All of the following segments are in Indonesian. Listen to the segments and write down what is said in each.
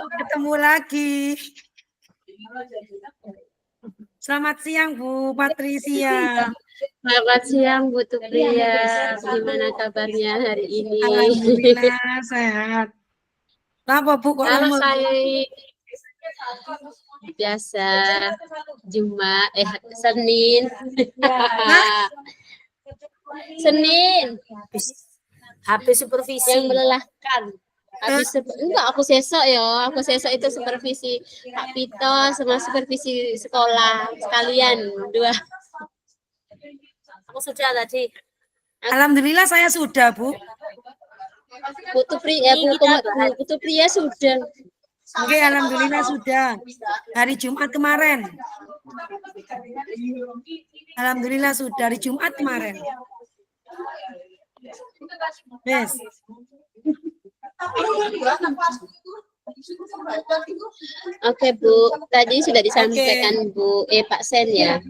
Ketemu lagi. Selamat siang Bu Patricia. Selamat siang Bu Tupria. Gimana kabarnya hari ini? Alhamdulillah sehat. Apa Bu kok Kalau lemes? saya biasa Senin. Senin. Habis supervisi. Yang melelahkan. Enggak, aku sesok ya. Aku sesok itu supervisi Pak Pito sama supervisi sekolah sekalian dua. Aku sudah tadi. Alhamdulillah saya sudah Bu. Putu Pria sudah. Oke, alhamdulillah sudah. Hari Jumat kemarin. Alhamdulillah sudah hari Jumat kemarin. Yes. Oke Bu, tadi sudah disampaikan Bu Pak Sen ya.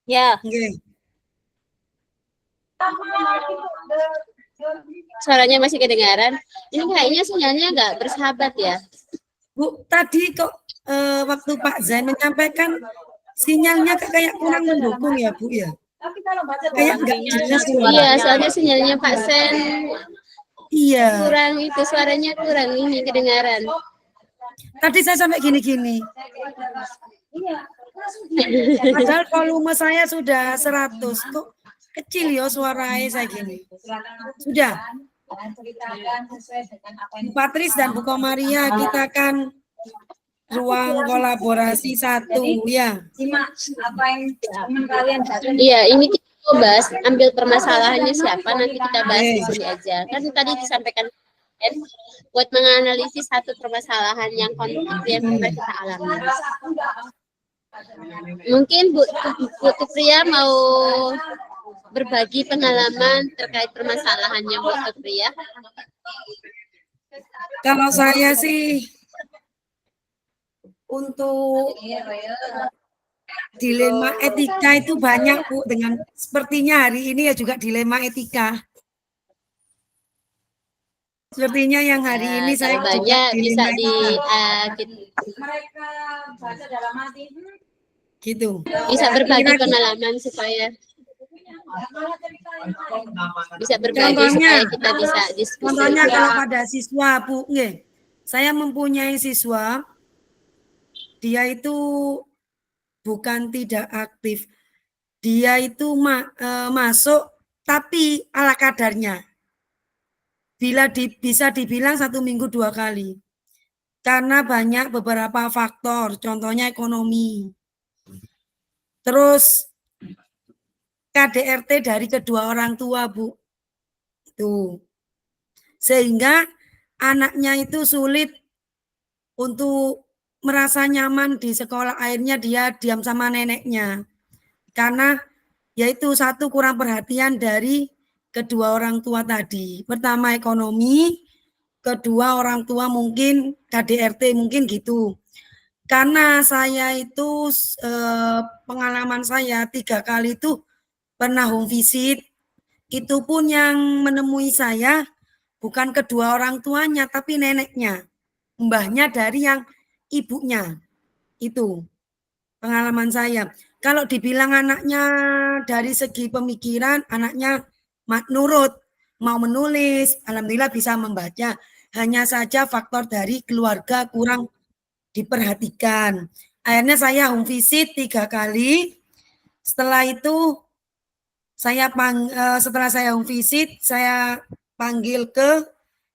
Ya. Oke. Suaranya masih kedengaran. Ini kayaknya sinyalnya nggak bersahabat ya. Bu, tadi kok waktu Pak Zain menyampaikan sinyalnya kayak kurang mendukung ya Bu ya. Kayak nggak jelas. Iya, soalnya sinyalnya Pak Sen. Iya. Kurang itu suaranya kurang ini kedengaran. Tadi saya sampai gini-gini. Padahal volume saya sudah 100 kok kecil ya suaranya saya gini. Sudah. Bu Patris dan Bu Komaria, kita akan ruang kolaborasi 1 ya. Iya, ini kita bahas ambil permasalahannya siapa, nanti kita bahas di sini aja. Kan tadi disampaikan buat menganalisis satu permasalahan yang konflik yang pernah kita alami. Mungkin Bu Tupria mau berbagi pengalaman terkait permasalahannya Bu Tupria. Kalau saya sih untuk dilema etika itu banyak Bu, dengan sepertinya hari ini ya juga dilema etika. Sepertinya yang hari ini saya banyak bisa di mereka baca dalam hati gitu. Bisa berbagi pengalaman supaya bisa berbagi supaya kita bisa diskusi. Contohnya kalau pada siswa Bu, saya mempunyai siswa, dia itu bukan tidak aktif, dia itu masuk tapi ala kadarnya. Bisa dibilang 1 minggu 2 kali. Karena banyak beberapa faktor, contohnya ekonomi. Terus KDRT dari kedua orang tua, Bu. Itu. Sehingga anaknya itu sulit untuk merasa nyaman di sekolah, akhirnya dia diam sama neneknya. Karena yaitu satu, kurang perhatian dari kedua orang tua tadi. Pertama ekonomi, kedua orang tua mungkin KDRT mungkin gitu. Karena saya itu pengalaman saya 3 kali itu pernah home visit, itu pun yang menemui saya bukan kedua orang tuanya tapi neneknya, mbahnya dari yang ibunya. Itu pengalaman saya. Kalau dibilang anaknya dari segi pemikiran, anaknya nurut, mau menulis, alhamdulillah bisa membaca. Hanya saja faktor dari keluarga kurang diperhatikan. Akhirnya saya home visit 3 kali. Setelah itu setelah saya home visit, saya panggil ke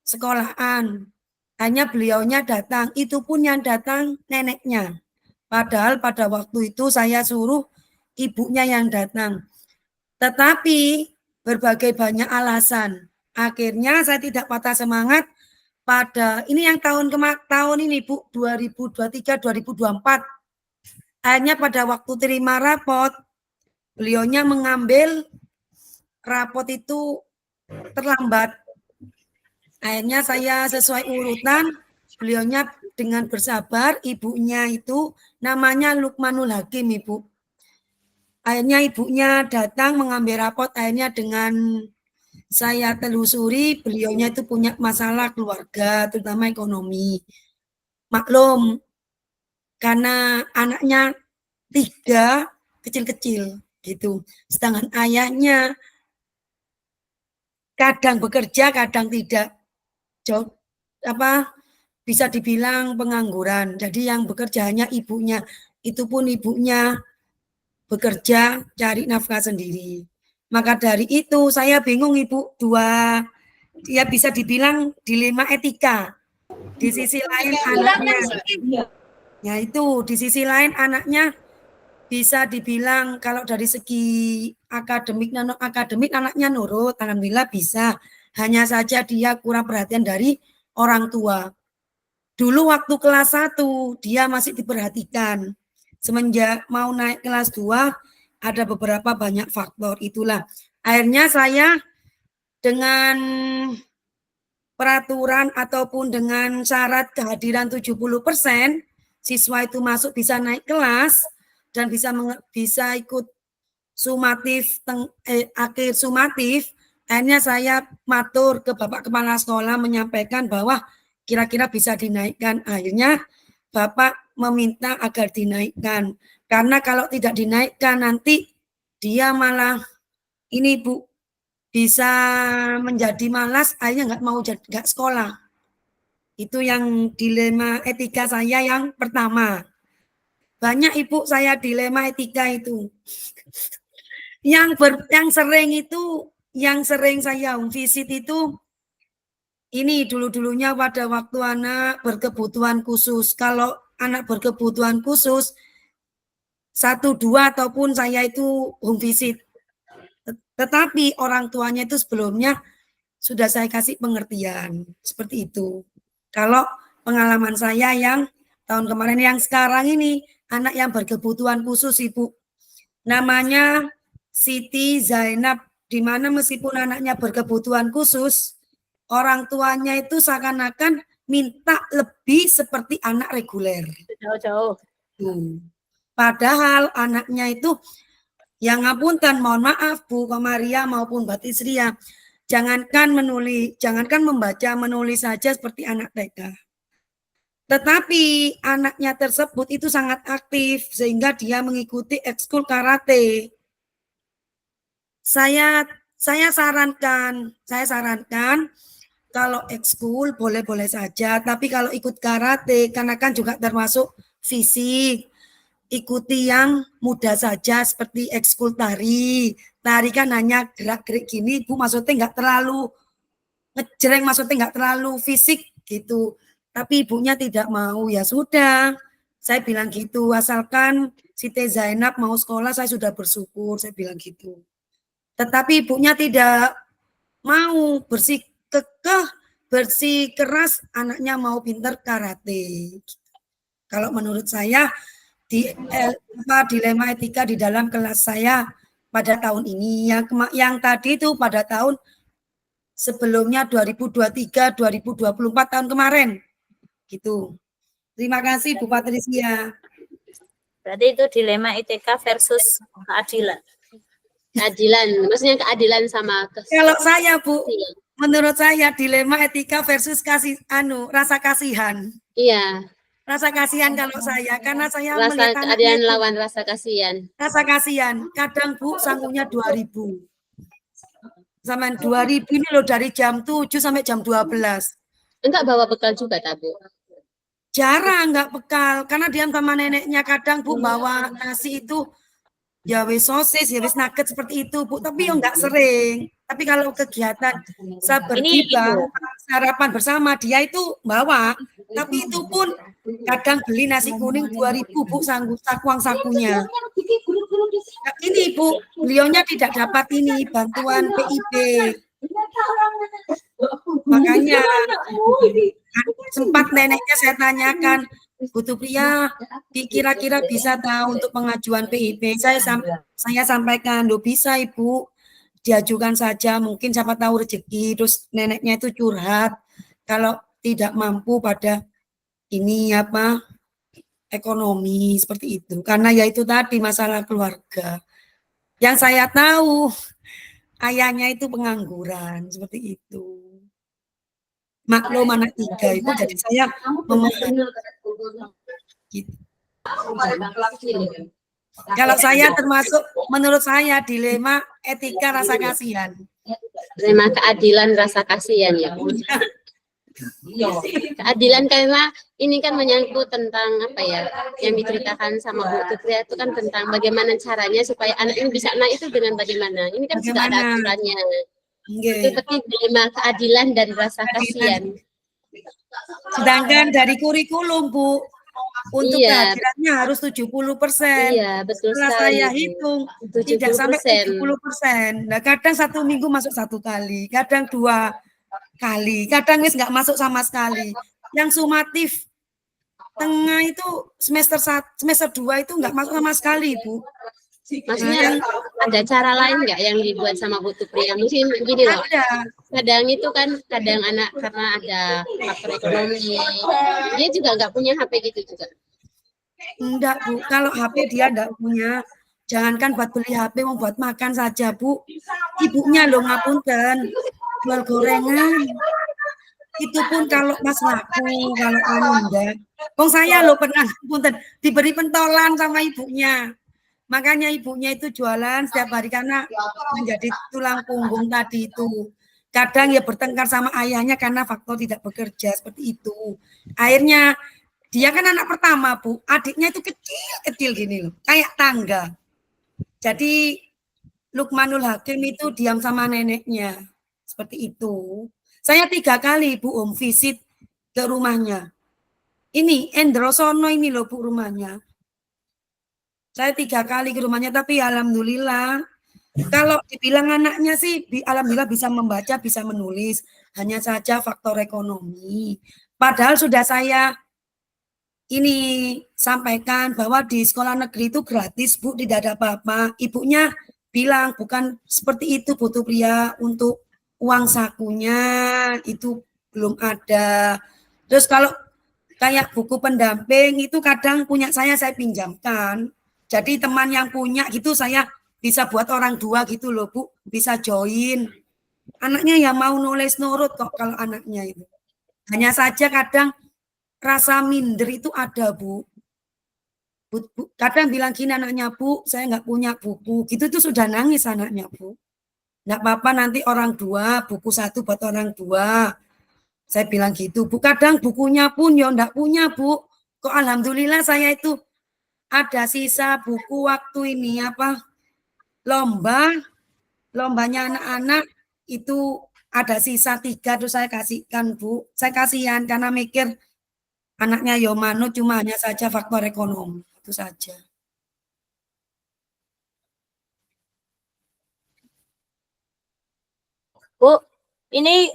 sekolahan. Hanya beliaunya datang, itu pun yang datang neneknya. Padahal pada waktu itu saya suruh ibunya yang datang. Tetapi berbagai banyak alasan. Akhirnya saya tidak patah semangat pada ini yang tahun ini Bu, 2023 2024. Akhirnya pada waktu terima rapot, beliaunya mengambil rapot itu terlambat. Akhirnya saya sesuai urutan, beliaunya dengan bersabar, ibunya itu namanya Lukmanul Hakim, Ibu. Akhirnya ibunya datang mengambil rapot, akhirnya dengan saya telusuri beliaunya itu punya masalah keluarga, terutama ekonomi. Maklum, karena anaknya 3 kecil-kecil gitu. Sedangkan ayahnya kadang bekerja, kadang tidak. Jauh, bisa dibilang pengangguran. Jadi yang bekerja hanya ibunya. Itu pun ibunya bekerja cari nafkah sendiri. Maka dari itu saya bingung Ibu, dia bisa dibilang dilema etika. Di sisi lain anaknya, ya itu di sisi lain anaknya bisa dibilang kalau dari segi akademik non akademik anaknya nurut, alhamdulillah bisa. Hanya saja dia kurang perhatian dari orang tua. Dulu waktu kelas 1 dia masih diperhatikan. Semenjak mau naik kelas 2 ada beberapa banyak faktor, itulah. Akhirnya saya dengan peraturan ataupun dengan syarat kehadiran 70%, siswa itu masuk bisa naik kelas dan bisa ikut sumatif akhir sumatif. Akhirnya saya matur ke Bapak Kepala Sekolah menyampaikan bahwa kira-kira bisa dinaikkan. Akhirnya Bapak meminta agar dinaikkan. Karena kalau tidak dinaikkan nanti dia malah ini Bu bisa menjadi malas, akhirnya nggak sekolah. Itu yang dilema etika saya yang pertama. Banyak Ibu saya dilema etika itu. Yang sering saya visit itu ini dulu-dulunya pada waktu anak berkebutuhan khusus. Kalau anak berkebutuhan khusus 1, 2 ataupun saya itu home visit. Tetapi orang tuanya itu sebelumnya sudah saya kasih pengertian seperti itu. Kalau pengalaman saya yang tahun kemarin, yang sekarang ini anak yang berkebutuhan khusus Ibu, namanya Siti Zainab, di mana meskipun anaknya berkebutuhan khusus, orang tuanya itu seakan-akan minta lebih seperti anak reguler. Jauh-jauh. Padahal anaknya itu, yang ngapunten, mohon maaf Bu Komaria maupun Mbak Tisria, jangankan membaca, menulis saja seperti anak TK. Tetapi anaknya tersebut itu sangat aktif sehingga dia mengikuti ekskul karate. Saya sarankan kalau ekskul boleh-boleh saja, tapi kalau ikut karate karena kan juga termasuk fisik, ikuti yang mudah saja seperti ekskul tari. Tari kan hanya gerak-gerik gini, Bu, maksudnya nggak terlalu ngejreng, maksudnya nggak terlalu fisik gitu. Tapi ibunya tidak mau, ya sudah. Saya bilang gitu, asalkan Siti Zainab mau sekolah, saya sudah bersyukur, saya bilang gitu. Tetapi ibunya tidak mau, bersih keras anaknya mau pinter karate. Kalau menurut saya dilema etika di dalam kelas saya pada tahun ini, yang tadi itu pada tahun sebelumnya 2023, 2024 tahun kemarin. Gitu. Terima kasih Bu Patricia. Berarti itu dilema etika versus keadilan. Keadilan, maksudnya keadilan sama Kalau saya Bu, menurut saya dilema etika versus rasa kasihan. Iya. Rasa kasihan kalau saya, karena saya Rasa melihat keadilan anaknya lawan rasa kasihan. Rasa kasihan. Kadang Bu sangunya 2.000. Sama 2.000 ini loh dari jam 7 sampai jam 12. Enggak bawa bekal juga, Bu? Jarang enggak bekal, karena dia sama neneknya kadang Bu bawa nasi itu ya wis sosis, ya wis nugget seperti itu Bu, tapi ya enggak sering. Tapi kalau kegiatan saber tiba, sarapan bersama dia itu bawa, tapi itu pun kadang beli nasi kuning 2.000 Bu, sakuang sakunya. Nah, ini Bu, beliaunya tidak dapat ini bantuan PIB. Makanya sempat neneknya saya tanyakan, Bu Tupria, kira-kira bisa tahu untuk pengajuan PIB? Saya sampaikan, loh bisa Ibu, diajukan saja, mungkin siapa tahu rezeki. Terus neneknya itu curhat, kalau tidak mampu pada ini ekonomi seperti itu. Karena ya itu tadi masalah keluarga. Yang saya tahu, ayahnya itu pengangguran, seperti itu. Maklum anak 3 itu, jadi saya memahami. Gitu. Kalau saya termasuk, menurut saya dilema etika rasa kasihan. Dilema keadilan rasa kasihan ya. Keadilan karena ini kan menyangkut tentang apa ya, yang diceritakan sama Bu Tutria itu kan tentang bagaimana caranya supaya anak ini bisa naik itu dengan bagaimana. Ini kan sudah ada aturannya. Itu berarti dilema keadilan dan rasa kasihan. Sedangkan dari kurikulum, Bu, untuk kehadirannya harus 70%. Iya, betul setelah sekali. saya hitung, tidak sampai 70%. Nah, kadang 1 minggu masuk 1 kali, kadang 2 kali, kadang wis nggak masuk sama sekali. Yang sumatif tengah itu semester 2 itu nggak masuk sama sekali, Bu. Maksudnya ada cara lain nggak yang dibuat sama Bu Tutria? Mungkin gini loh. Kadang itu kan, kadang anak karena ada faktor ekonomi, dia juga nggak punya HP gitu juga. Enggak, Bu. Kalau HP dia enggak punya, jangankan buat beli HP, mau buat makan saja, Bu. Ibunya loh ngapunten, jual gorengan. Itu pun kalau pas laku, kalau enggak. Saya loh pernah ngapunten, diberi pentolan sama ibunya. Makanya ibunya itu jualan setiap hari karena menjadi tulang punggung tadi itu. Kadang ya bertengkar sama ayahnya karena faktor tidak bekerja, seperti itu. Akhirnya dia kan anak pertama, Bu. Adiknya itu kecil-kecil gini loh, kayak tangga. Jadi Lukmanul Hakim itu diam sama neneknya. Seperti itu. Saya 3 kali, Bu, home visit ke rumahnya. Ini Endrosono ini loh, Bu, rumahnya. Saya 3 kali ke rumahnya, tapi alhamdulillah. Kalau dibilang anaknya sih, alhamdulillah bisa membaca, bisa menulis. Hanya saja faktor ekonomi. Padahal sudah saya ini sampaikan bahwa di sekolah negeri itu gratis, Bu, tidak ada apa-apa. Ibunya bilang bukan seperti itu, Bu Tutria, untuk uang sakunya itu belum ada. Terus kalau kayak buku pendamping itu kadang punya saya pinjamkan. Jadi teman yang punya gitu saya bisa buat orang 2 gitu loh, Bu, bisa join. Anaknya ya mau nulis nurut kok kalau anaknya itu. Hanya saja kadang rasa minder itu ada, Bu. Kadang bilang gini anaknya, Bu, saya nggak punya buku. Gitu tuh sudah nangis anaknya, Bu. Nggak apa-apa nanti orang 2, buku 1 buat orang 2. Saya bilang gitu, Bu. Kadang bukunya pun ya nggak punya, Bu. Kok alhamdulillah saya itu ada sisa buku waktu ini lombanya anak-anak itu ada sisa 3 terus saya kasihkan, Bu. Saya kasihan karena mikir anaknya ya manut, cuma hanya saja faktor ekonomi, itu saja. Bu, ini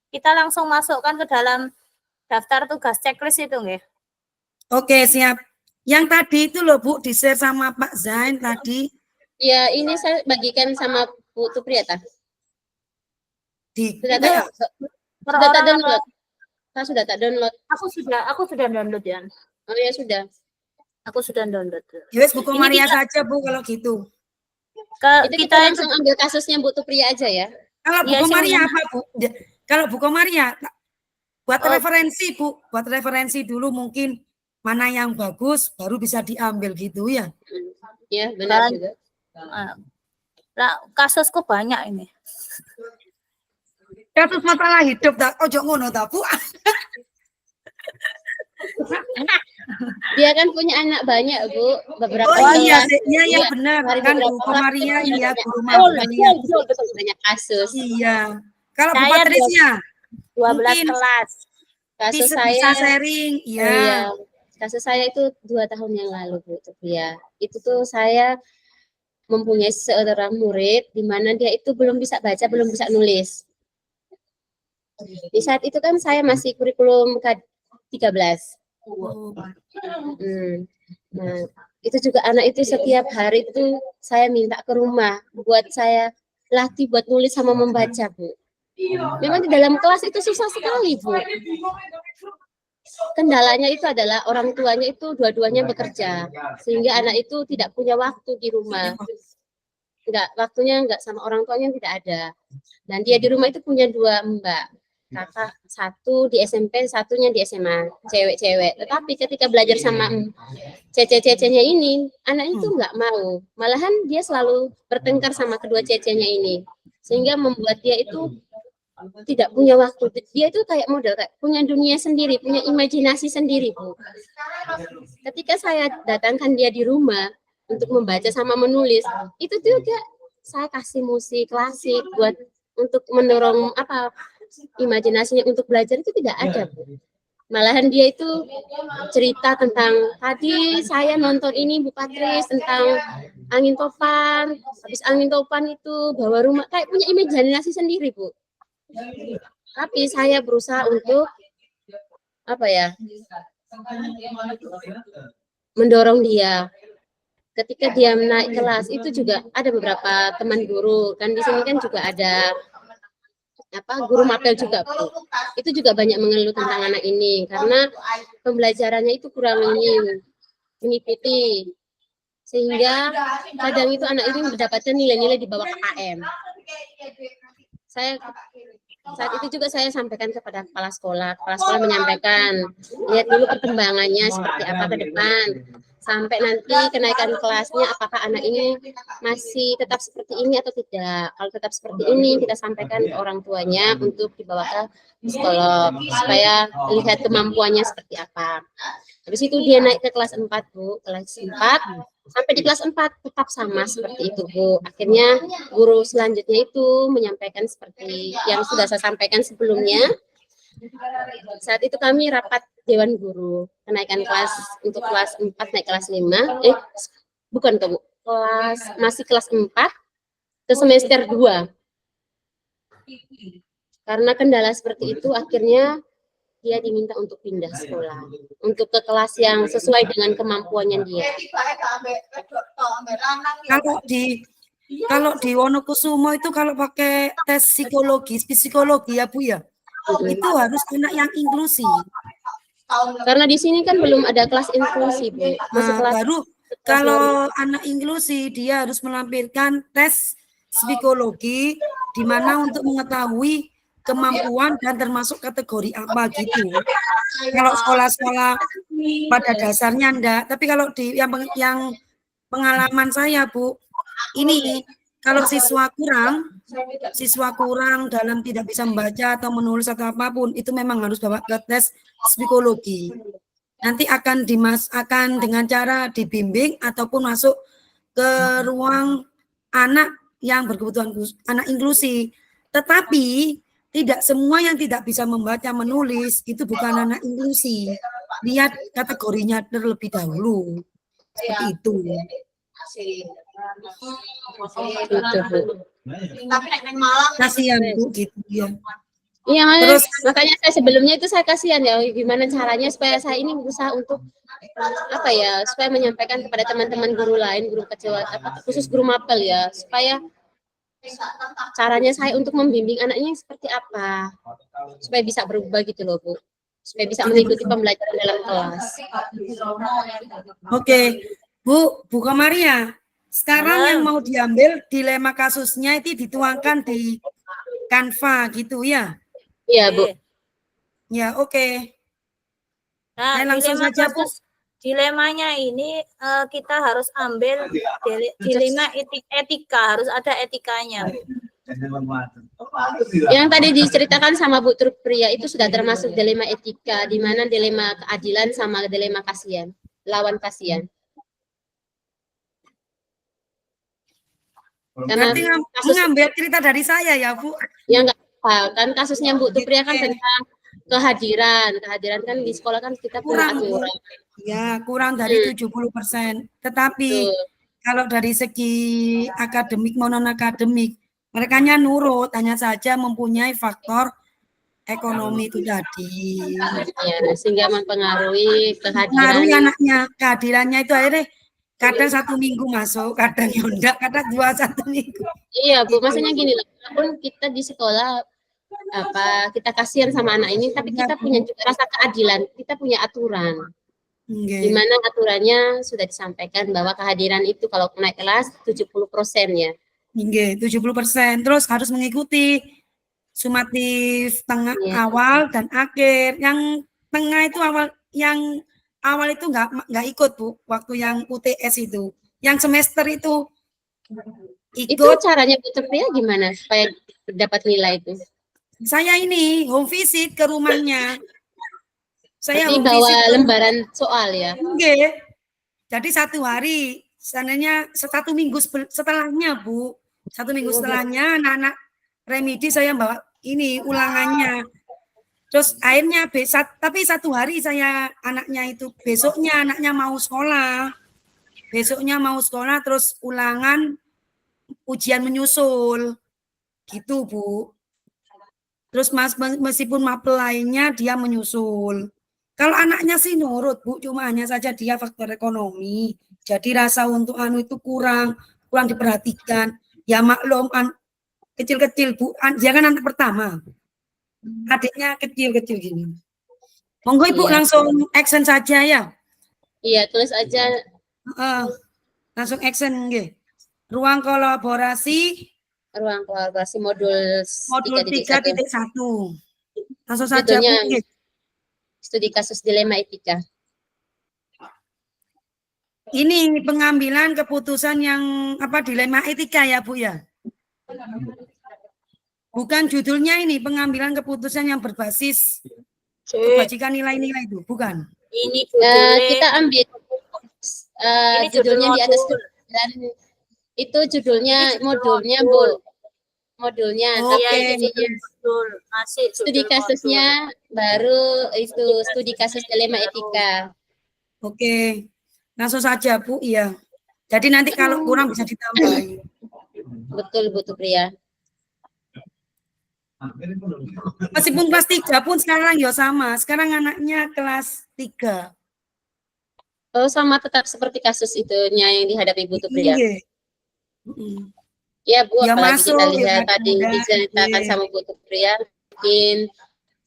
kita langsung masukkan ke dalam daftar tugas checklist itu nggih? Oke, siap. Yang tadi itu loh, Bu, di-share sama Pak Zain tadi. Ya, ini saya bagikan sama Bu Tutria ta. Sudah tak download. Saya sudah tak download. Aku sudah download ya. Oh ya sudah. Aku sudah download. Yes, buku Maria saja, Bu, kalau gitu. Kita langsung ambil kasusnya Bu Tutria aja ya. Kalau buku Maria apa, Bu? Kalau buku Maria buat referensi, Bu, buat referensi dulu mungkin mana yang bagus baru bisa diambil gitu ya. Ya, benar juga. Nah, kasusku banyak ini. Kasus masalah hidup tak ojo ngono ta, Bu. Dia kan punya anak banyak, Bu. Beberapa iya benar. Kan Bu Maria iya guru Maria. Banyak kasus. Iya. Kalau Bu Patricia 12 kelas. Kasus saya bisa sharing, iya. Kasus saya itu 2 tahun yang lalu, Bu Tutria. Itu tuh saya mempunyai seorang murid di mana dia itu belum bisa baca, belum bisa nulis. Di saat itu kan saya masih kurikulum K13. Nah, itu juga anak itu setiap hari itu saya minta ke rumah buat saya latih buat nulis sama membaca, Bu. Memang di dalam kelas itu susah sekali, Bu. Kendalanya itu adalah orang tuanya itu dua-duanya bekerja, sehingga anak itu tidak punya waktu di rumah waktunya nggak sama orang tuanya tidak ada. Dan dia di rumah itu punya 2 mbak, kakak, satu di SMP, satunya di SMA, cewek-cewek. Tetapi ketika belajar sama cece-cecenya ini, anaknya itu nggak mau. Malahan dia selalu bertengkar sama kedua cecenya ini. Sehingga membuat dia itu tidak punya waktu. Dia itu kayak model, kayak punya dunia sendiri, punya imajinasi sendiri, Bu. Ketika saya datangkan dia di rumah untuk membaca sama menulis, itu juga saya kasih musik klasik buat untuk mendorong imajinasinya untuk belajar itu tidak ada, Bu. Malahan dia itu cerita tentang tadi saya nonton ini Bu Patris tentang angin topan, habis angin topan itu bawa rumah, kayak punya imajinasi sendiri, Bu. Tapi saya berusaha untuk mendorong dia. Ketika dia naik kelas itu juga ada beberapa teman guru, kan di sini kan juga ada guru mapel juga, Bu. Itu juga banyak mengeluh tentang anak ini karena pembelajarannya itu kurang mengikuti, sehingga kadang itu anak ini mendapatkan nilai-nilai di bawah KKM. Saat itu juga saya sampaikan kepada kepala sekolah menyampaikan, lihat dulu perkembangannya seperti apa ke depan, sampai nanti kenaikan kelasnya apakah anak ini masih tetap seperti ini atau tidak. Kalau tetap seperti ini, kita sampaikan ke orang tuanya untuk dibawa ke psikolog supaya lihat kemampuannya seperti apa. Habis itu dia naik ke kelas 4, Bu, kelas 4 sampai di kelas 4 tetap sama seperti itu, Bu. Akhirnya guru selanjutnya itu menyampaikan seperti yang sudah saya sampaikan sebelumnya. Saat itu kami rapat dewan guru, kenaikan kelas untuk kelas 4 naik kelas 5. Bukan, Bu. Masih kelas 4 ke semester 2. Karena kendala seperti itu akhirnya dia diminta untuk pindah sekolah, untuk ke kelas yang sesuai dengan kemampuannya dia. Kalau di Wonokusumo itu kalau pakai tes psikologi ya, Bu ya, itu harus anak yang inklusi. Karena di sini kan belum ada kelas inklusi, Bu. Baru kalau anak inklusi dia harus melampirkan tes psikologi di mana untuk mengetahui kemampuan dan termasuk kategori apa gitu. Kalau sekolah-sekolah pada dasarnya enggak, tapi kalau di yang pengalaman saya, Bu, ini kalau siswa kurang dalam tidak bisa membaca atau menulis atau apapun, itu memang harus bawa ke tes psikologi. Nanti akan dengan cara dibimbing ataupun masuk ke ruang anak yang berkebutuhan khusus, anak inklusi. Tetapi tidak semua yang tidak bisa membaca menulis itu bukan anak inklusi. Lihat kategorinya terlebih dahulu. Seperti itu. Kasihan, Bu, gitu ya. Iya, terus makanya saya sebelumnya itu saya kasihan ya, gimana caranya supaya saya ini berusaha untuk supaya menyampaikan kepada teman-teman guru lain, guru kecil khusus guru mapel ya, supaya caranya saya untuk membimbing anaknya seperti apa supaya bisa berubah gitu loh, Bu, supaya bisa mengikuti pembelajaran dalam kelas. Oke, Bu Komaria, sekarang yang mau diambil dilema kasusnya itu dituangkan di Canva gitu ya? Iya, Bu. Ya, oke. Nah, langsung saja, Bu. Dilemanya ini kita harus ambil dilema etika, harus ada etikanya. Yang tadi diceritakan sama Bu Trupria itu sudah termasuk dilema etika, di mana dilema keadilan sama dilema kasihan, lawan kasihan. Karena mengambil cerita dari saya ya, Bu. Ya enggak apa, kan kasusnya Bu Trupria kan tentang kehadiran kan di sekolah kan kita punya aturan. Ya, kurang dari 70%. Tetapi kalau dari segi akademik non akademik, mereka nurut, hanya saja mempunyai faktor ekonomi itu tadi. Ya, sehingga mempengaruhi Mengaruhi anaknya, kehadirannya itu akhirnya kadang 1 minggu masuk, kadang enggak, kadang 1 minggu. Iya, Bu, maksudnya gini loh, walaupun kita di sekolah kita kasihan sama anak ini, tapi kita punya juga rasa keadilan, kita punya aturan. Di mana aturannya sudah disampaikan bahwa kehadiran itu kalau naik kelas 70% ya. Nggih, 70%. Terus harus mengikuti sumatif tengah Iya. awal dan akhir. Yang tengah itu yang awal itu nggak ikut, Bu, waktu yang UTS itu. Yang semester itu Itu ikut. caranya Bu Pria gimana supaya dapat nilai itu? Saya ini home visit ke rumahnya. Saya Tapi home bawa visit ke lembaran soal ya. Nggih. Jadi 1 hari, seandainya 1 minggu setelahnya, Bu. 1 minggu setelahnya anak-anak remedi saya bawa ini ulangannya. Terus akhirnya tapi 1 hari saya anaknya itu besoknya anaknya mau sekolah. Besoknya mau sekolah terus ulangan ujian menyusul. Gitu, Bu. Terus meskipun mapel lainnya dia menyusul. Kalau anaknya sih nurut, Bu, cuma hanya saja dia faktor ekonomi. Jadi rasa untuk anu itu kurang diperhatikan. Ya maklum kecil-kecil, Bu. Dia kan anak pertama. Adiknya kecil-kecil gini. Monggo Ibu Iya. langsung action saja ya. Iya, tulis aja Langsung action nggih. Ruang kolaborasi ruang kolaborasi modul 3.1. 3.1. Langsung saja Bu. Judulnya Nggih. studi kasus dilema etika. Ini pengambilan keputusan yang dilema etika ya Bu ya. Bukan judulnya ini pengambilan keputusan yang berbasis kebajikan nilai-nilai itu, bukan. Ini judulnya. Kita ambil Ini judulnya judul di atas modul. dan itu judulnya Ini judul modulnya modul. Bu. Modulnya, Oke. tapi Ini judul masih studi judul kasusnya modul. baru itu studi kasus dilema etika. Oke. Langsung saja Bu, iya. Jadi nanti kalau kurang bisa ditambahin. Betul Bu Pria. Meskipun kelas 3 pun sekarang ya sama. Sekarang anaknya kelas 3. Oh, sama tetap seperti kasus itunya yang dihadapi Bu Pria. Iya. Ya Bu, Ya, apalagi masuk, kita ya, lihat tadi mudah, diceritakan iya. sama Bu Pria, mungkin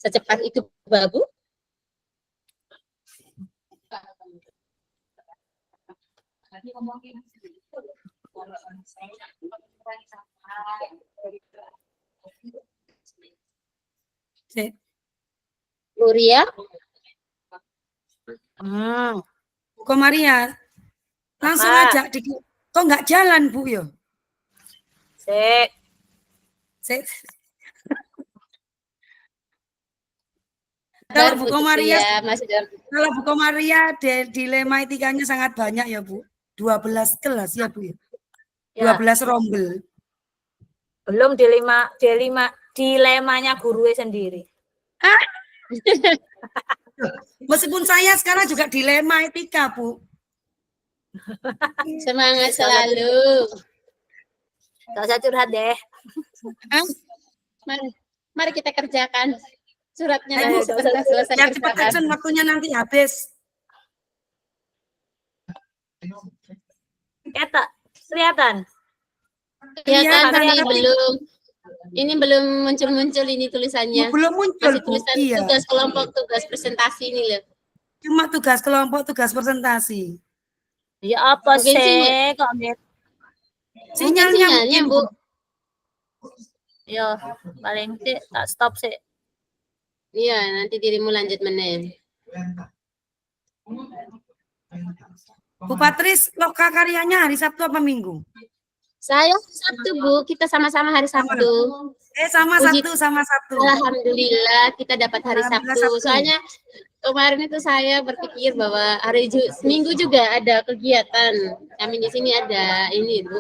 secepat itu Bu. Luria, Bu Komaria, langsung Apa? aja. Kok nggak jalan Bu yo? Kalau Bu Komaria, kalau Bu Komaria dilema etikanya sangat banyak ya Bu. 12 kelas ya Bu ya. 12 rombel. Belum dilemanya guru sendiri. Meskipun saya sekarang juga dilema etika Bu. Semangat selalu. Gak usah curhat deh. Mari kita kerjakan suratnya. Ayo, selesai biar cepat action, waktunya nanti habis. Kelihatan. Kelihatan tapi tapi belum. Ini belum muncul ini tulisannya. Belum muncul Masih Bu. tulisan Iya. tugas kelompok, tugas presentasi ini loh. Cuma tugas kelompok, tugas presentasi. Ya apa Mungkin sih kok sinyalnya Bu. Yo, paling sih tak stop sih. Iya, nanti dirimu lanjut meneh. Bu Patris, loka karyanya hari Sabtu apa Minggu? Saya Sabtu Bu, kita sama-sama hari Sabtu. Sama Sabtu. Alhamdulillah kita dapat hari Alhamdulillah Sabtu. Sabtu. Soalnya kemarin itu saya berpikir bahwa hari Minggu juga ada kegiatan. Kami di sini ada ini Bu.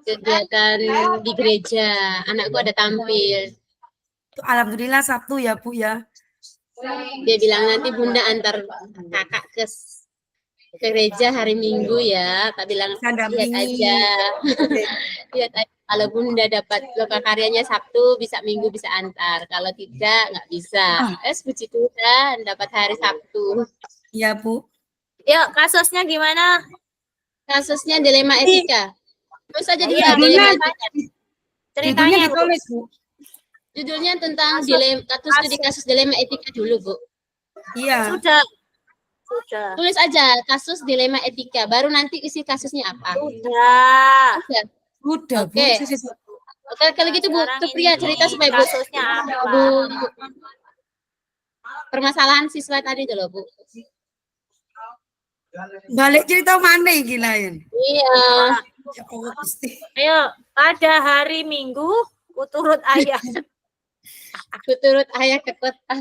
Kegiatan di gereja. Anakku ada tampil. Alhamdulillah Sabtu ya Bu ya. Dia bilang nanti Bunda antar kakak ke gereja hari Minggu ya. Tak bilang lihat aja. Lihat aja. Kalau Bunda dapat loka karyanya Sabtu, bisa Minggu bisa antar. Kalau tidak, nggak bisa. Puji Tuhan, dapat hari Sabtu. Iya Bu. Yuk, kasusnya gimana? Kasusnya dilema etika. Terus saja dulu Judulnya Ceritanya ditulis Bu. Judulnya tentang studi kasus dilema etika dulu Bu. Iya. Sudah. Sudah. Tulis aja kasus dilema etika, baru nanti isi kasusnya apa. Sudah. Udah. Udah, Bu. Oke. Sisi. Oke, kalau gitu Bu Sekarang Tupria ini cerita supaya Bu, kasusnya apa? Bu permasalahan siswa tadi itu loh Bu. Balik cerita mana iki lain? Iya. Ya Allah Gusti. Ayo, pada hari Minggu, turut ayah. Aku turut ayah ke kota.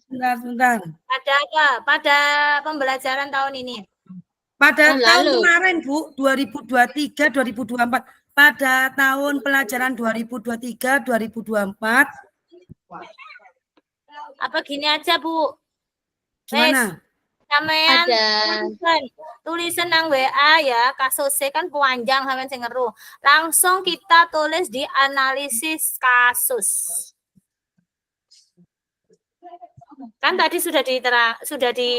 Bentar. Pada apa? Pada pembelajaran tahun ini. Pada Tahun tahun lalu. kemarin, Bu, 2023, 2024. Pada tahun pelajaran 2023, 2024. Apa gini aja, Bu? Gimana? Sampean Ada. tulisan nang WA ya, kasusnya kan panjang sampean sing ngeru. Langsung kita tulis di analisis kasus. Kan tadi sudah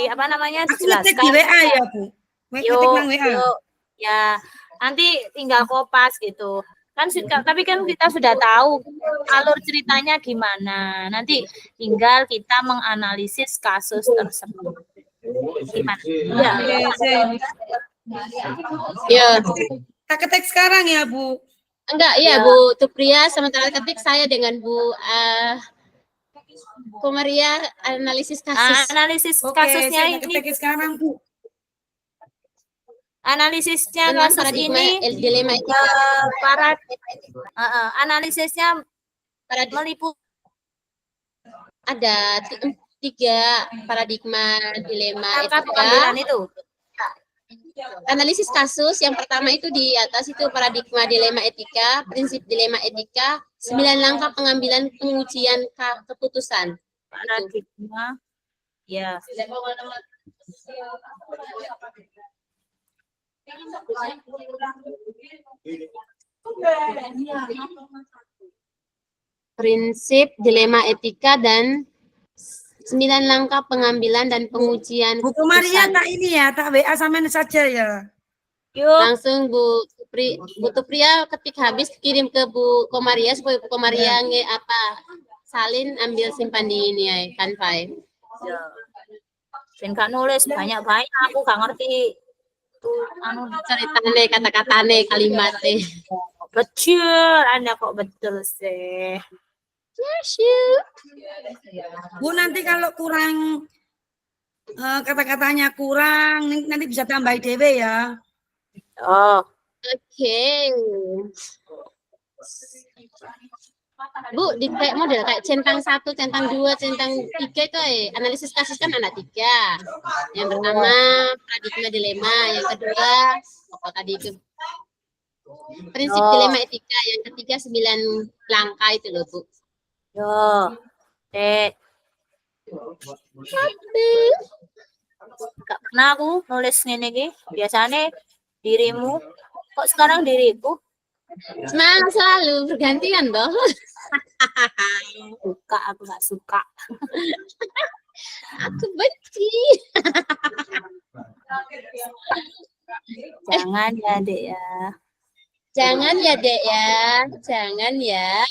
apa namanya Aku ngetik di dijelaskan. WA ya, Bu. Ngetik nang WA. Yuk, ya. Nanti tinggal kopas gitu. Kan tapi kan kita sudah tahu alur ceritanya gimana. Nanti tinggal kita menganalisis kasus tersebut. Gimana? Ya. Iya. Kita ketik sekarang ya, Bu. Enggak, iya Ya. Bu Tupria sementara ketik saya dengan Bu Komaria analisis kasus. Analisis Oke, kasusnya saya ini, ketik sekarang, Bu. analisisnya Tentang kasus paradigma ini dilema etika. analisisnya Paradigma meliputi ada 3 paradigma dilema angka etika. pengambilan itu. Analisis kasus yang pertama itu di atas itu paradigma dilema etika, prinsip dilema etika, 9 langkah pengambilan pengujian keputusan. Paradigma, ya. Prinsip dilema etika dan 9 langkah pengambilan dan pengujian Bu Maria keputusan. tak ini ya, tak WA sama saja ya. Yuk, Langsung Bu Tupria ketik habis kirim ke Bu Komaria supaya Bu Komaria salin ambil simpan di ini ya, Canva. ben gak nulis banyak-banyak, aku gak ngerti tuh Ceritane, kata-katane, kalimatnya. betul, Anda kok betul sih. Bu, nanti kalau kurang kata-katanya kurang, nanti bisa tambah dewe ya. Oh, Oke. Bu, di kayak model kayak centang 1, centang 2, centang 3 itu analisis kasus kan ada 3. Yang pertama paradigma dilema, yang kedua apa tadi itu? Prinsip dilema etika, yang ketiga 9 langkah itu loh, Bu. yo. Gak pernah aku nulis ngene iki. Biasanya dirimu, kok sekarang diriku? Semangat selalu bergantian dong. Suka, aku gak suka. Aku benci. Jangan ya, Dek ya. Jangan ya, Dek ya. Jangan ya.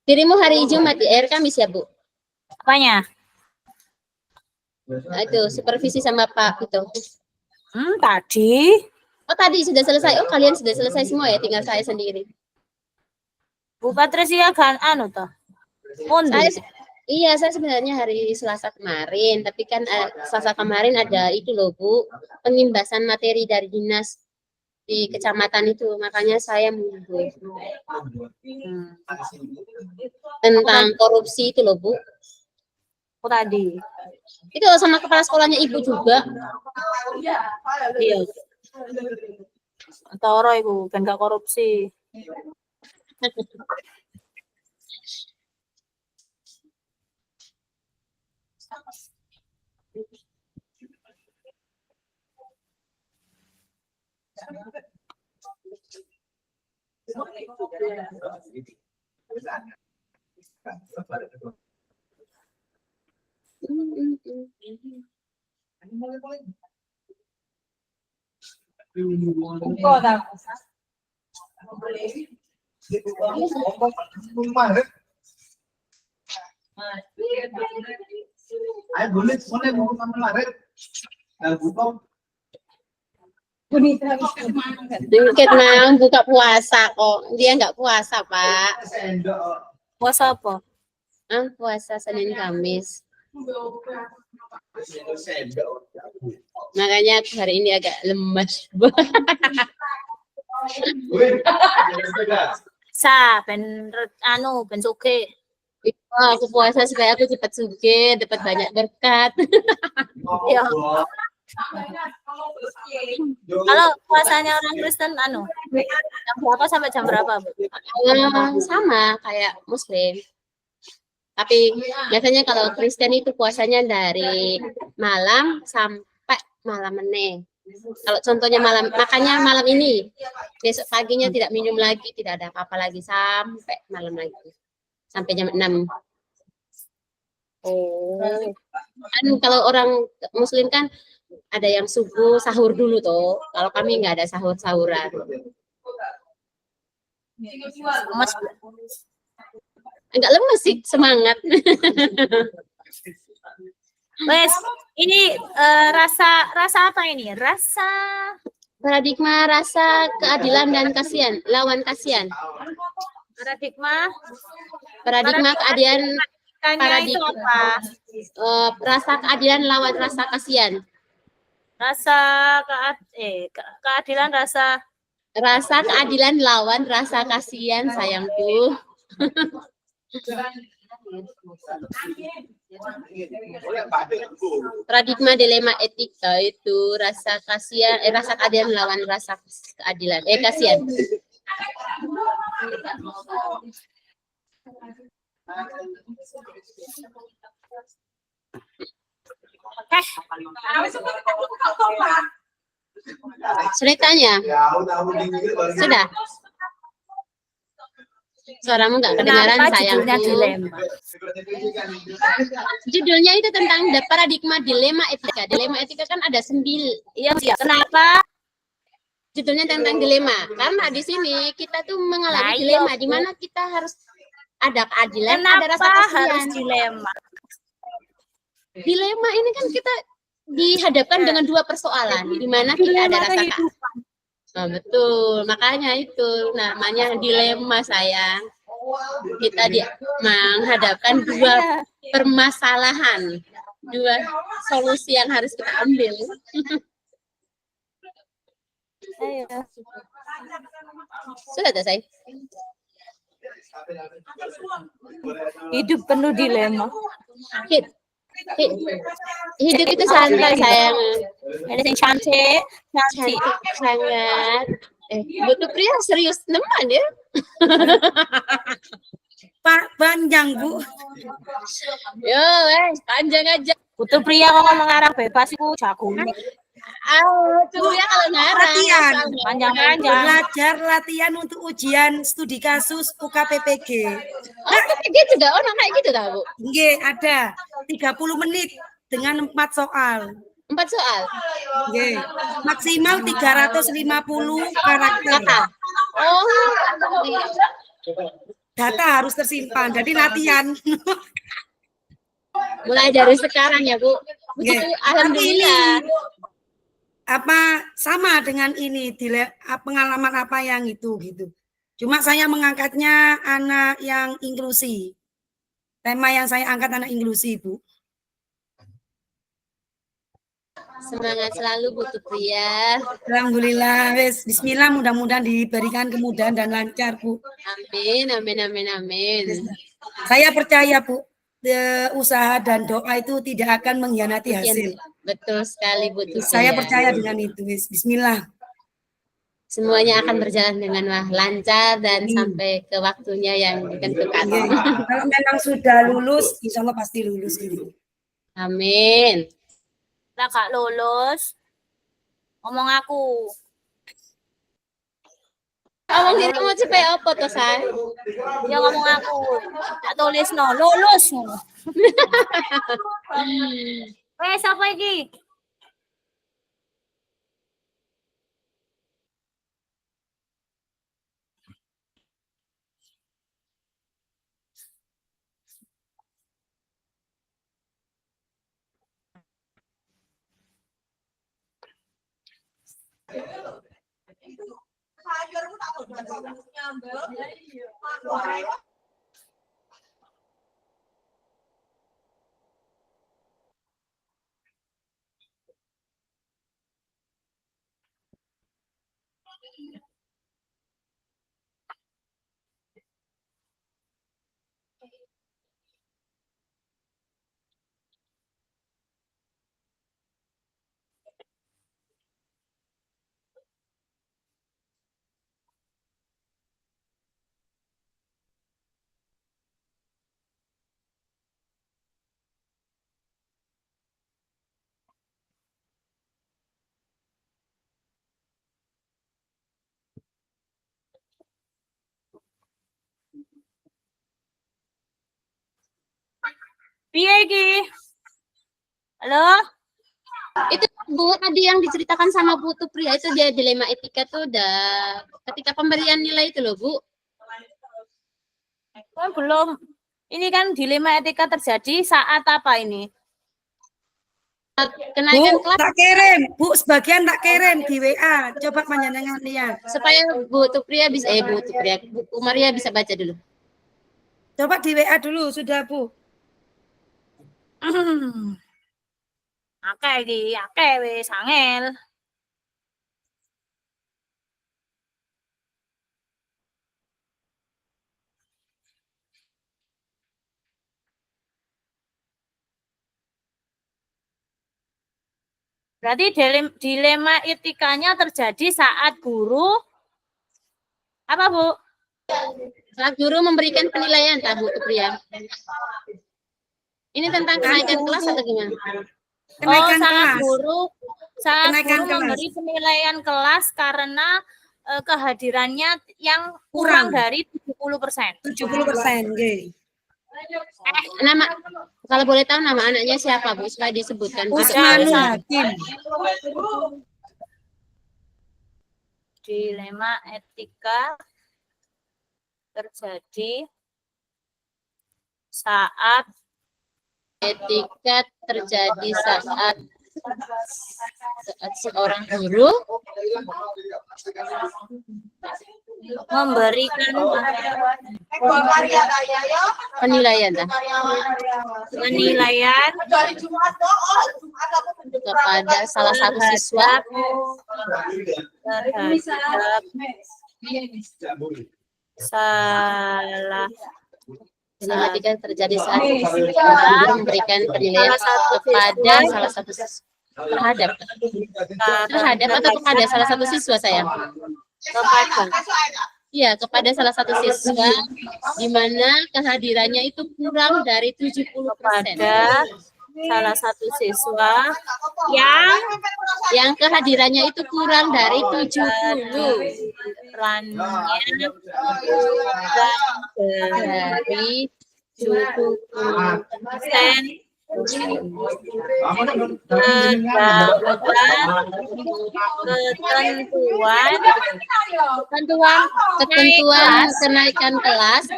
Dirimu hari Jumat di air Kamis ya, Bu? Apanya? Nah, itu supervisi sama Pak itu. Tadi. Oh, tadi sudah selesai. Oh, kalian sudah selesai semua ya, tinggal saya sendiri. Bu Patricia kan anu toh. Saya sebenarnya hari Selasa kemarin, tapi kan Selasa kemarin ada itu loh, Bu, pengimbasan materi dari dinas di kecamatan itu, makanya saya mundur. Tentang korupsi itu loh, Bu. Aku tadi. Itu sama kepala sekolahnya Ibu juga. Iya. Toro iku ben gak korupsi. Dikit mau buka puasa kok. Dia nggak puasa, Pak. Puasa apa? Puasa Senin Kamis. Makanya aku hari ini agak lemas. Ben ben suge. Aku puasa supaya aku cepat suge, dapat banyak berkat. Ya. Kalau puasanya orang Kristen jam berapa sampai jam berapa, Bu? Sama kayak Muslim. Tapi biasanya kalau Kristen itu puasanya dari malam sampai malam meneh. Kalau contohnya makannya malam ini, besok paginya tidak minum lagi, tidak ada apa-apa lagi sampai malam lagi. Sampai jam 6. Oh. Kalau orang Muslim kan ada yang subuh sahur dulu toh. Kalau kami nggak ada sahur-sahuran. Mas, Enggak lemes sih, semangat. Wes, ini rasa apa ini? Rasa Paradigma rasa keadilan dan kasihan, lawan kasihan. paradigma Keadilan, itu apa? rasa keadilan lawan rasa kasihan. Keadilan Rasa keadilan lawan rasa kasihan, sayangku. Paradigma dilema etika itu rasa kasihan, rasa keadilan lawan rasa keadilan, kasihan. Sudah tanya? Sudah? Suaramu nggak kedengaran, sayangku. Judulnya itu tentang paradigma dilema etika. Dilema etika kan ada 9. Iya, kenapa? Judulnya tentang dilema. Karena di sini kita tuh mengalami dilema di mana kita harus ada keadilan, ada rasa kasihan. Harus dilema? Dilema ini kan kita dihadapkan dengan 2 persoalan, di mana kita ada rasa kasihan. Nah, betul, makanya itu namanya dilema, sayang. Kita menghadapkan 2 permasalahan, 2 solusi yang harus kita ambil. Sudah selesai. Hidup penuh dilema. Hidup itu santai, sayang. Ada yang cantik. Sangat. Butuh pria serius teman ya. Pak panjang, Bu. Yo, panjang aja. Butuh pria kalau mengarang bebas itu jago. Itu ya kalau ngarang. Latihan. Panjang-panjang. Belajar latihan untuk ujian studi kasus UKPPG. PPG juga kayak gitu tahu. Nggih, ada 30 menit dengan 4 soal. 4 soal. Nggih. Maksimal 350 karakter. Data harus tersimpan. Jadi latihan. Mulai dari sekarang ya, Bu. Nggih. Alhamdulillah. Apa sama dengan ini pengalaman apa yang itu gitu. Cuma saya mengangkatnya anak yang inklusi. Tema yang saya angkat anak inklusi, Bu. Semangat selalu, Bu Pria. Alhamdulillah, bismillah, mudah-mudahan diberikan kemudahan dan lancar, Bu. Amin, amin, amin, amin. Saya percaya, Bu, usaha dan doa itu tidak akan mengkhianati hasil. Betul sekali, Bu Pria. Saya percaya dengan itu, bismillah. Semuanya akan berjalan dengan lancar dan sampai ke waktunya yang ditentukan. Kalau memang sudah lulus, insya Allah pasti lulus gitu. Amin. Lah gak lulus, ngomong aku. Ngomong dirimu supaya apa tuh, Say? Ya ngomong aku. Tak tulis no, lulus. Wes apa iki? Piye iki? Halo? Itu Bu tadi yang diceritakan sama Bu Tupria itu dia dilema etika tuh udah ketika pemberian nilai itu loh Bu. Kan belum. Ini kan dilema etika terjadi saat apa ini? Kenaikan Bu, kelas tak kirim. Bu, sebagian tak kirim di WA. Coba panjenengan lihat. supaya Bu Tupria bisa Bu Tupria Bu Maria bisa baca dulu. Coba di WA dulu, sudah Bu. Akeh iki, akeh wis angel. Berarti dilema etikanya terjadi saat guru apa, Bu? Saat guru memberikan penilaian tak Bu Tupria? Ini tentang kenaikan kelas atau gimana? Kenaikan saat kelas. saat Kenaikan guru kelas. memberi penilaian kelas karena kehadirannya yang kurang dari 70%. 70%. nggih. Nama kalau boleh tahu nama anaknya siapa Bu supaya disebutkan. Usmanul Ada. Hakim. Dilema etika terjadi saat Etika terjadi saat seorang guru memberikan penilaian dah, penilaian kepada salah satu siswa terhadap salah dilema etika terjadi saat guru memberikan penilaian kepada salah satu siswa terhadap atau kepada salah satu siswa saya. Iya, kepada salah satu siswa di mana kehadirannya itu kurang dari 70%. pada salah satu siswa yang kehadirannya itu kurang dari 70. rannya Dari 70%.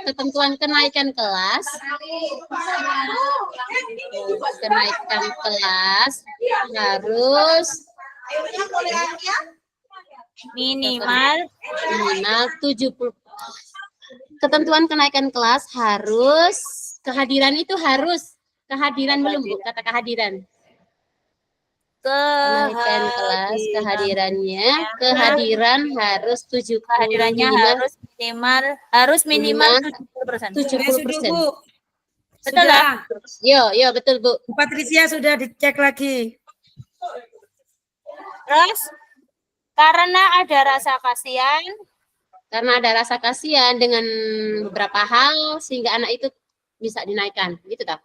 Ketentuan kenaikan kelas harus minimal 70. Ketentuan kenaikan kelas harus kehadiran itu harus kehadiran belum Bu kata kehadiran. Kenaikan kelas kehadiran harus 70. kehadirannya harus minimal 70%. 70%. Betul lah. Yo betul Bu. Bu Patricia sudah dicek lagi. Terus karena ada rasa kasihan dengan beberapa hal sehingga anak itu bisa dinaikkan, gitu tak?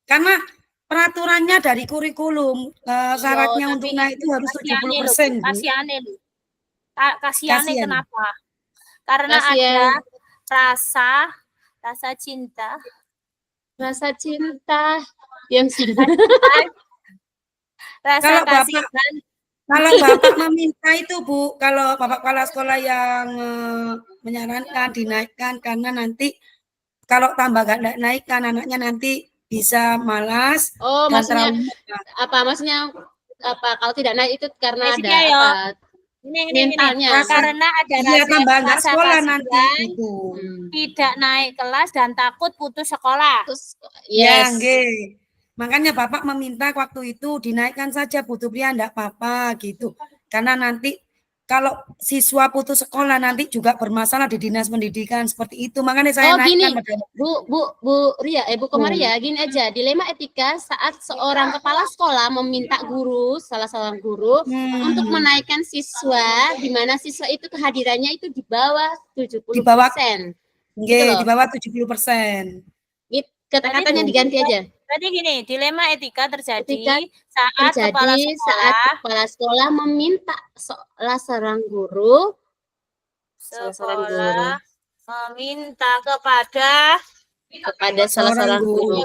Karena peraturannya dari kurikulum syaratnya untuk naik itu harus 70%. Bu. Kasihan lu. Kasihannya Kasihan. kenapa? Karena Kasihan. ada rasa cinta. Rasa cinta yang sudah. Rasa Kalau kasih Bapak kalau Bapak meminta itu Bu, kalau Bapak kepala sekolah yang menyarankan dinaikkan karena nanti kalau tambah gak naikkan anaknya nanti bisa malas Oh, dan maksudnya terlalu apa? Maksudnya apa? Kalau tidak naik itu karena ada Basicnya apa? Ini. Mentalnya. Karena ada iya tambah nggak rasa sekolah kasihan, nanti gitu. tidak naik kelas dan takut putus sekolah. Terus, Ya, yes. nggih. Makanya Bapak meminta waktu itu dinaikkan saja Bu Tupria enggak apa-apa gitu. Karena nanti kalau siswa putus sekolah nanti juga bermasalah di dinas pendidikan seperti itu. Makanya saya Oh, gini, naikkan pada Bu Ria, Bu Komaria, gini aja, dilema etika saat seorang kepala sekolah meminta guru, salah seorang guru, untuk menaikkan siswa, di mana siswa itu kehadirannya itu di bawah 70%. di bawah Gitu nggih, loh. di bawah 70%. Kata-katanya diganti aja. Berarti gini, dilema etika terjadi Etika saat kepala Terjadi saat sekolah kepala sekolah meminta salah seorang guru meminta kepada salah seorang guru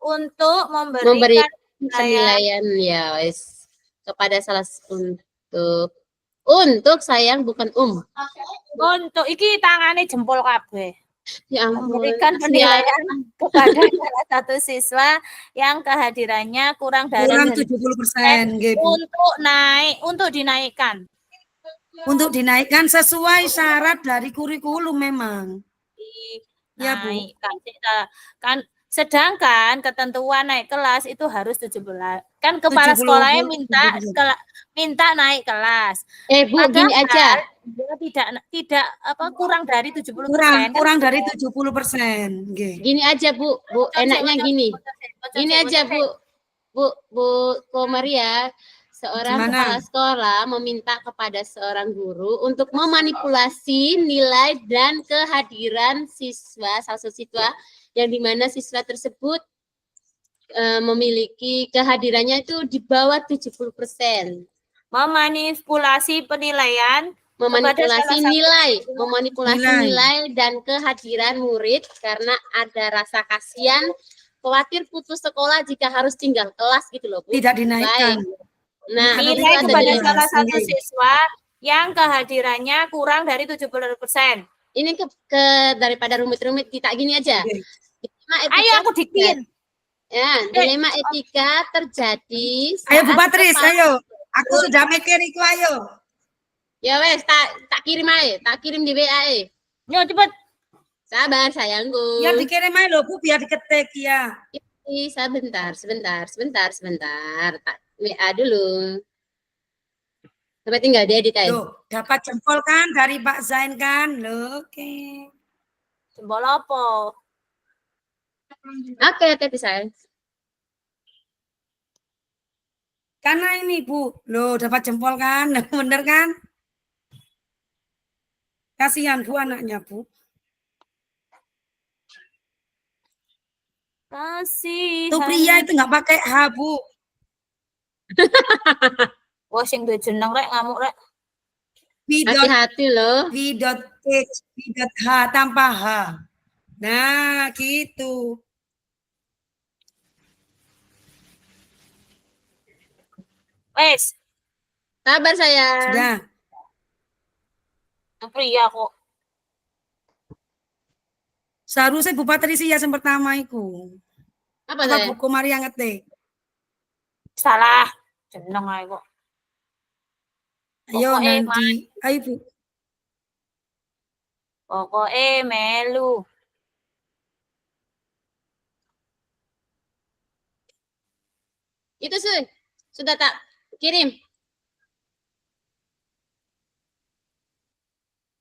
untuk memberi memberikan penilaian ya wes kepada salah untuk sayang bukan untuk iki tangane jempol kabeh. ya ampun. Memberikan penilaian kepada salah satu siswa yang kehadirannya kurang dari 70% nggih Bu. untuk dinaikkan. Untuk dinaikkan sesuai syarat dari kurikulum memang. Ya, Bu. Kan sedangkan ketentuan naik kelas itu harus 17. Kan kepala sekolahnya minta naik kelas. Bu, gini aja. Tidak kurang dari 70%. Kurang dari 70%. Nggih. Gini aja, Bu. Enaknya gini. Gini aja, Bu Komaria. Seorang kepala sekolah meminta kepada seorang guru untuk memanipulasi nilai dan kehadiran siswa, salah satu siswa yang dimana siswa tersebut memiliki kehadirannya itu di bawah 70%. Memanipulasi penilaian, memanipulasi nilai dan kehadiran murid karena ada rasa kasihan, khawatir putus sekolah jika harus tinggal kelas gitu loh, Bu. Tidak dinaikkan. Nah, nilai kepada salah satu siswa yang kehadirannya kurang dari 70%. Ini daripada rumit-rumit kita gini aja. Ayo aku dikin. Ya, dilema etika terjadi. Ayo Bu Patris, ayo. Aku sudah mikir itu, ayo. Ya wes, tak kirim aja, tak kirim di WA. Yo cepet. Sabar sayangku. Ya dikirim aja loh Bu, biar diketik ya. Sebentar. Tak WA dulu. Sampai tinggal diedit aja. Loh, dapat jempol kan dari Pak Zain kan? Loh, oke. Jempol apa? Oke, tapi saya. Karena ini Bu, loh dapat jempol kan? Bener kan? Kasihan Bu anaknya Bu. Kasihan. Tuh pria itu nggak pakai H Bu. Wah sing duwe jeneng rek ngamuk rek. Hati-hati loh. V.H tanpa H. Nah, gitu. Wes. Sabar saya. Sudah. Pria kok. Seharusnya Bu Patricia yang pertama itu. Apa saya? Bu Komaria ngetik. Salah. Jeneng ae kok. Ayo nanti. Ayo Bu. Pokoknya melu. Itu sih. Sudah tak kirim.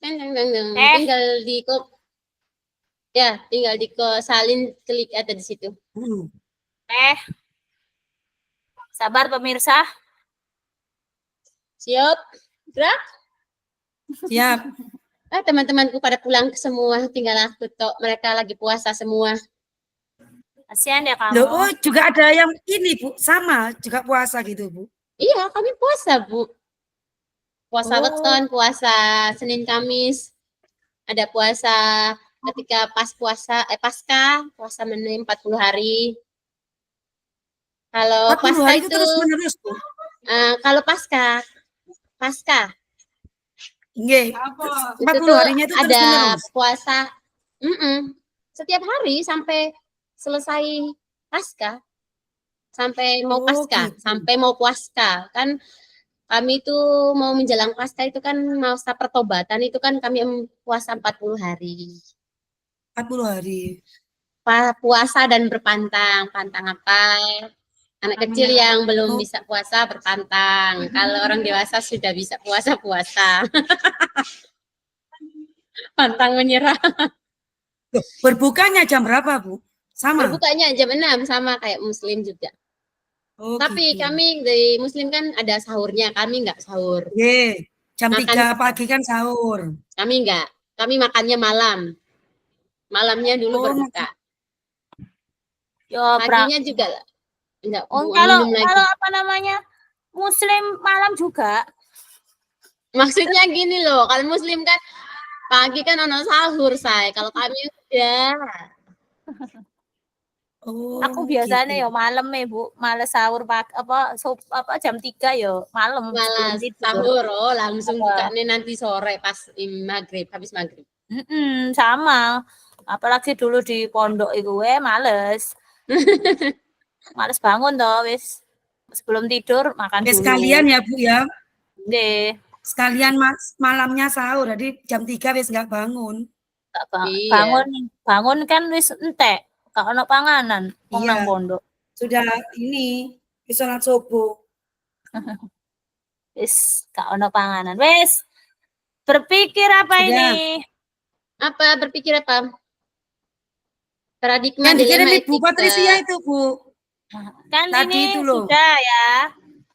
Tinggal di salin, klik ada di situ. Sabar pemirsa. Siap. Gerak. Siap. Teman-temanku pada pulang semua, tinggal aku tok. Mereka lagi puasa semua. Kasihan ya kamu. Loh, juga ada yang ini Bu, sama juga puasa gitu Bu. Iya, kami puasa Bu. Puasa Oh. weton, puasa Senin Kamis. Ada puasa ketika pasca, puasa 40 hari. Kalau 40 pasca hari itu itu terus menerus, Bu. kalau pasca Nggih. itu 40 tuh harinya itu terus ada menerus. puasa setiap hari sampai selesai pasca, sampai mau Oh, pasca, gitu. sampai mau puasa. Kan kami itu mau menjelang pasca itu kan masa pertobatan itu kan kami puasa 40 hari. 40 hari. Puasa dan berpantang. Pantang apa? Anak kecil yang belum Oh. bisa puasa berpantang. Kalau orang dewasa sudah bisa puasa. Pantang menyerah. Loh, berbukanya jam berapa, Bu? Sama? Berbukanya jam 6 sama kayak muslim juga. Oh, Tapi gitu. kami dari muslim kan ada sahurnya, kami enggak sahur. Nggih. Jam Makan 3 pagi kan sahur. Kami enggak. Kami makannya malam. Malamnya dulu Oh, berbuka. Yo, Paginya juga enggak kalau minum lagi. apa namanya? Muslim malam juga. Maksudnya gini loh, kalau muslim kan pagi kan ono sahur, say. Kalau kami udah Oh, Aku biasanya gitu. ya malam Bu, males sahur jam 3 ya malam sebelum malas tidur. sahur, langsung Apa? bukanya nanti sore pas maghrib, habis maghrib. Sama. Apalagi dulu di pondok itu males. Males bangun toh wis. Sebelum tidur makan Ya dulu. sekalian ya, Bu ya. Nggih, Sekalian malamnya sahur, jadi jam 3 wis nggak bangun. Iya. bangun kan wis entek, gak ono panganan wong nang Iya. pondok. Sudah ini, sholat subuh. Wis gak ono panganan. Wis berpikir apa Sudah. ini? Apa berpikir apa? Paradigma Yang dilema dikirim Ibu etika. Patricia itu, Bu. Kan Tadi ini itu loh. sudah ya.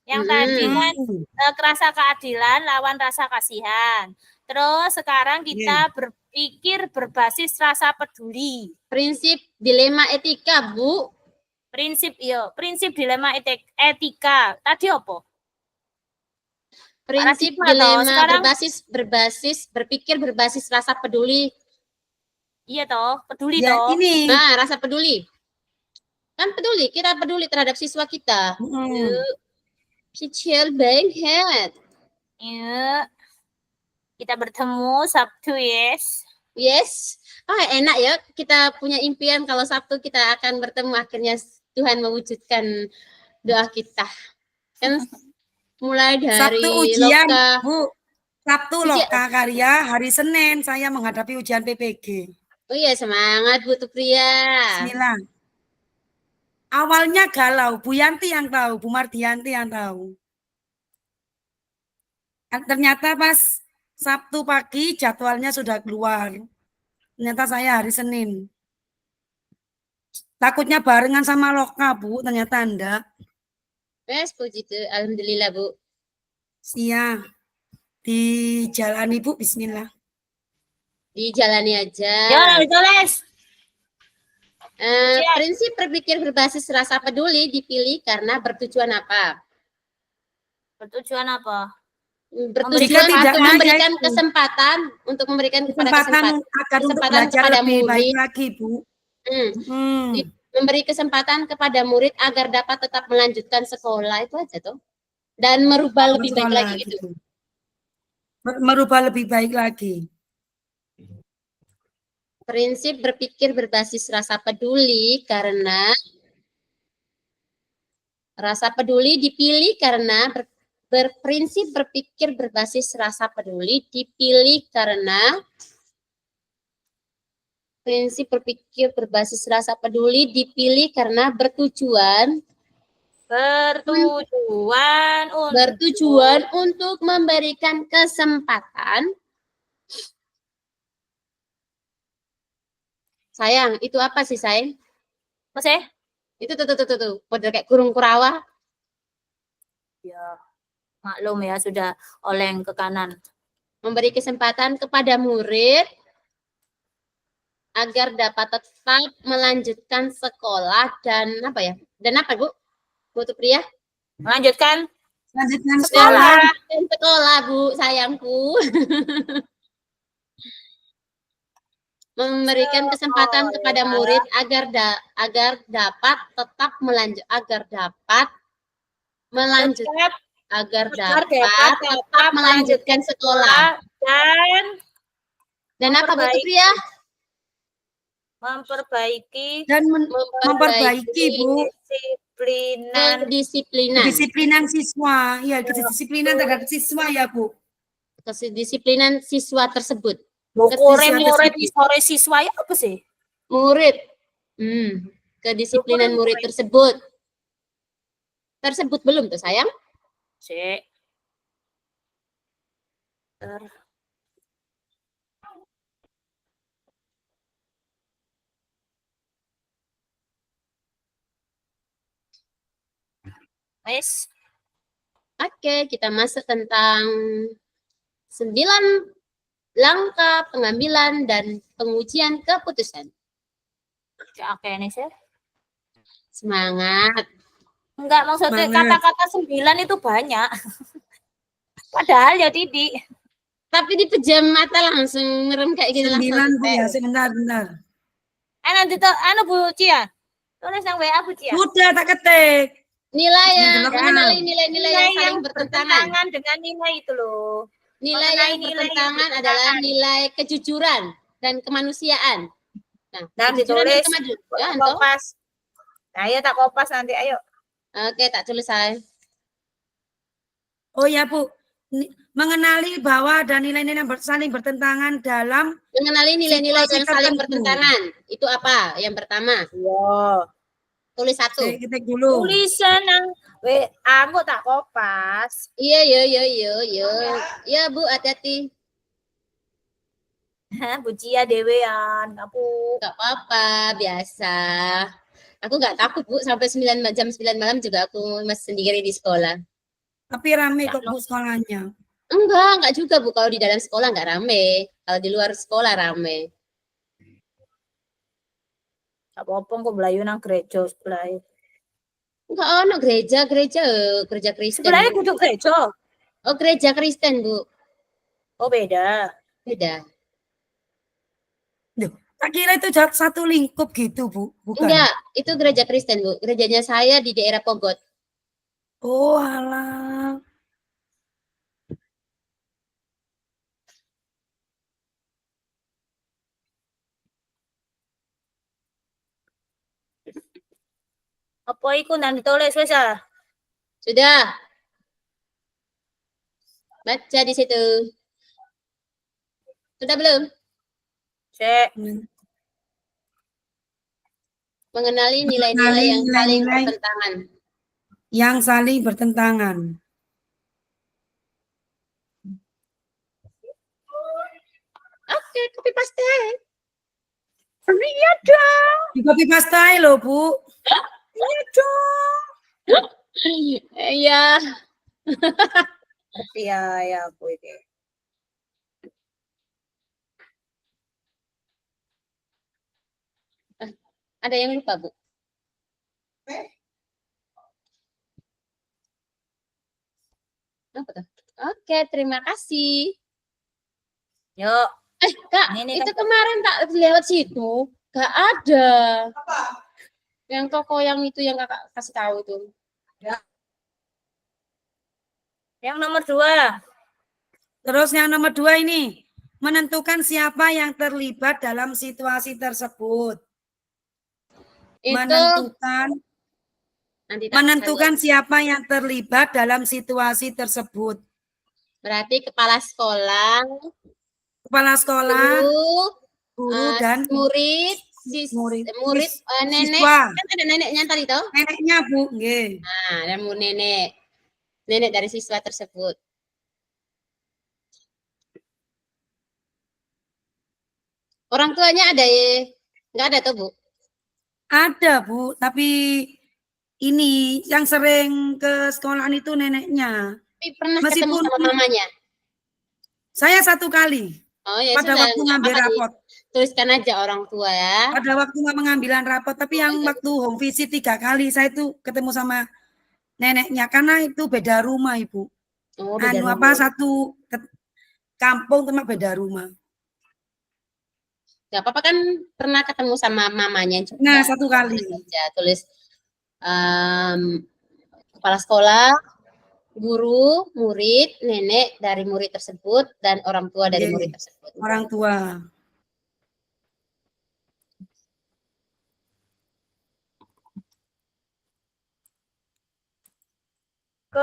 Yang tadi kan Hmm. rasa keadilan lawan rasa kasihan. Terus sekarang kita berpikir berbasis rasa peduli. Prinsip dilema etika, Bu. Prinsip dilema etika. Tadi apa? Prinsip Paradigma dilema toh. Sekarang berpikir berbasis rasa peduli. iya toh, peduli Ya, toh. ini. Nah, rasa peduli. Kan peduli, kita peduli terhadap siswa kita. Kecil banget. Ya. Kita bertemu Sabtu, Yes. Enak ya, kita punya impian kalau Sabtu kita akan bertemu, akhirnya Tuhan mewujudkan doa kita. Kan mulai dari Sabtu ujian, loka. Bu. Sabtu loka karya, hari Senin saya menghadapi ujian PPG. Oh iya, semangat Bu Tupria. Bismillah. Awalnya galau, Bu Yanti yang tahu, Bu Mardianti yang tahu. Ternyata pas Sabtu pagi jadwalnya sudah keluar. Ternyata saya hari Senin. Takutnya barengan sama loka, Bu. Ternyata enggak. Puji tuh, alhamdulillah Bu. Iya. Dijalani Bu, bismillah. Dijalani aja. Ya, ditulis. Prinsip berpikir berbasis rasa peduli dipilih karena bertujuan apa? Bertujuan apa? Bertujuan untuk memberikan kesempatan untuk memberikan kesempatan agar untuk belajar kepada lebih murid. baik lagi, Bu. Memberi kesempatan kepada murid agar dapat tetap melanjutkan sekolah, itu aja tuh. Dan merubah lebih baik lagi gitu. Merubah lebih baik lagi. Prinsip berpikir berbasis rasa peduli karena rasa peduli dipilih karena berprinsip berpikir berbasis rasa peduli dipilih karena prinsip berpikir berbasis rasa peduli dipilih karena bertujuan untuk memberikan kesempatan. Sayang, itu apa sih, sayang? Masih? Itu tuh. Model kayak kurung kurawa. Ya, maklum ya, sudah oleng ke kanan. Memberi kesempatan kepada murid agar dapat tetap melanjutkan sekolah dan apa ya? Dan apa, Bu? Bu Tupria? Melanjutkan Lanjutkan sekolah. Sekolah, Bu, sayangku. Memberikan kesempatan kepada murid agar dapat tetap melanjutkan sekolah. Dan apa Bu Pria? Memperbaiki Dan memperbaiki Bu kedisiplinan siswa. Ya, kedisiplinan terhadap siswa ya Bu. Kedisiplinan siswa tersebut. murid di sore siswa ya apa sih? Murid. Kedisiplinan murid tersebut. Tersebut belum tuh sayang? Cek. Wes. Oke, kita masuk tentang 9 langkah pengambilan dan pengujian keputusan. Oke nih sih. Semangat. Enggak, maksudnya kata-kata 9 itu banyak. Padahal ya Didi. Tapi dipejam mata langsung merem kayak gini 9 langsung. Bu ya, sebentar. Nanti tuh Bu Cia. Tulis yang WA Bu Cia. Udah tak ketik. Nilai yang Mengenai mengenali nilai-nilai yang saling bertentangan. Dengan nilai itu loh. Nilai yang bertentangan adalah nilai kejujuran dan kemanusiaan. Nah, ditulis kopas. Ayo tak kopas nanti, ayo. Oke, tak tulis saya. Oh ya Bu, mengenali bahwa ada nilai-nilai yang saling bertentangan dalam mengenali nilai-nilai yang saling bertentangan. Itu apa? Yang pertama. Iya. Tulis 1. Ketik dulu. Tulisan nang aku tak kopas. Iya. Ya Bu, hati-hati. Bu Cia dewean, aku. Enggak apa-apa, biasa. Aku nggak takut Bu, sampai jam 9 malam juga aku masih sendiri di sekolah. Tapi rame kok Bu sekolahnya. Enggak juga Bu. Kalau di dalam sekolah nggak rame. Kalau di luar sekolah rame. Apa-apa kok melayu nang gereja sebelah. Enggak ono gereja Kristen. Sebelahnya duduk gereja. Oh, gereja Kristen, Bu. Oh, beda. Beda. Duh, tak kira itu satu lingkup gitu Bu, bukan? Enggak, itu gereja Kristen, Bu. Gerejanya saya di daerah Pogot. Oh, alah. Apa iku nang ditulis wis ah? Sudah. Baca di situ. Sudah belum? Cek. Mengenali nilai-nilai yang saling bertentangan. Yang saling bertentangan. Oke, copy paste. Iya dong. Di copy paste loh, Bu. Iya dong. Iya. Ya aku ini. Ada yang lupa, Bu? Apa tuh? Oke, terima kasih. Yuk. Kak, Ini itu kemarin tak lewat situ, gak ada. Apa? Yang toko yang itu yang kakak kasih tahu tuh. Yang nomor 2. Terus yang nomor 2 ini, menentukan siapa yang terlibat dalam situasi tersebut. Itu menentukan siapa yang terlibat dalam situasi tersebut. Berarti kepala sekolah, guru dan murid, nenek. Siswa. Kan ada neneknya tadi toh? Neneknya Bu, nggih. Nah, ada nenek dari siswa tersebut. Orang tuanya ada ya? Enggak ada tuh, Bu? Ada, Bu, tapi ini yang sering ke sekolahan itu neneknya. Tapi pernah ketemu sama mamanya? Saya 1 kali. Oh, ya pada sudah, waktu ngambil rapot. Tuliskan aja orang tua ya. Pada waktu pengambilan rapot, tapi yang waktu home visit 3 kali saya itu ketemu sama neneknya karena itu beda rumah Ibu. Oh, beda Anu rumah. apa satu kampung cuma beda rumah. Gak apa-apa kan pernah ketemu sama mamanya juga. Nah, satu kali. Tulis aja, tulis kepala sekolah, guru, murid, nenek dari murid tersebut, dan orang tua dari Oke. murid tersebut. Orang tua.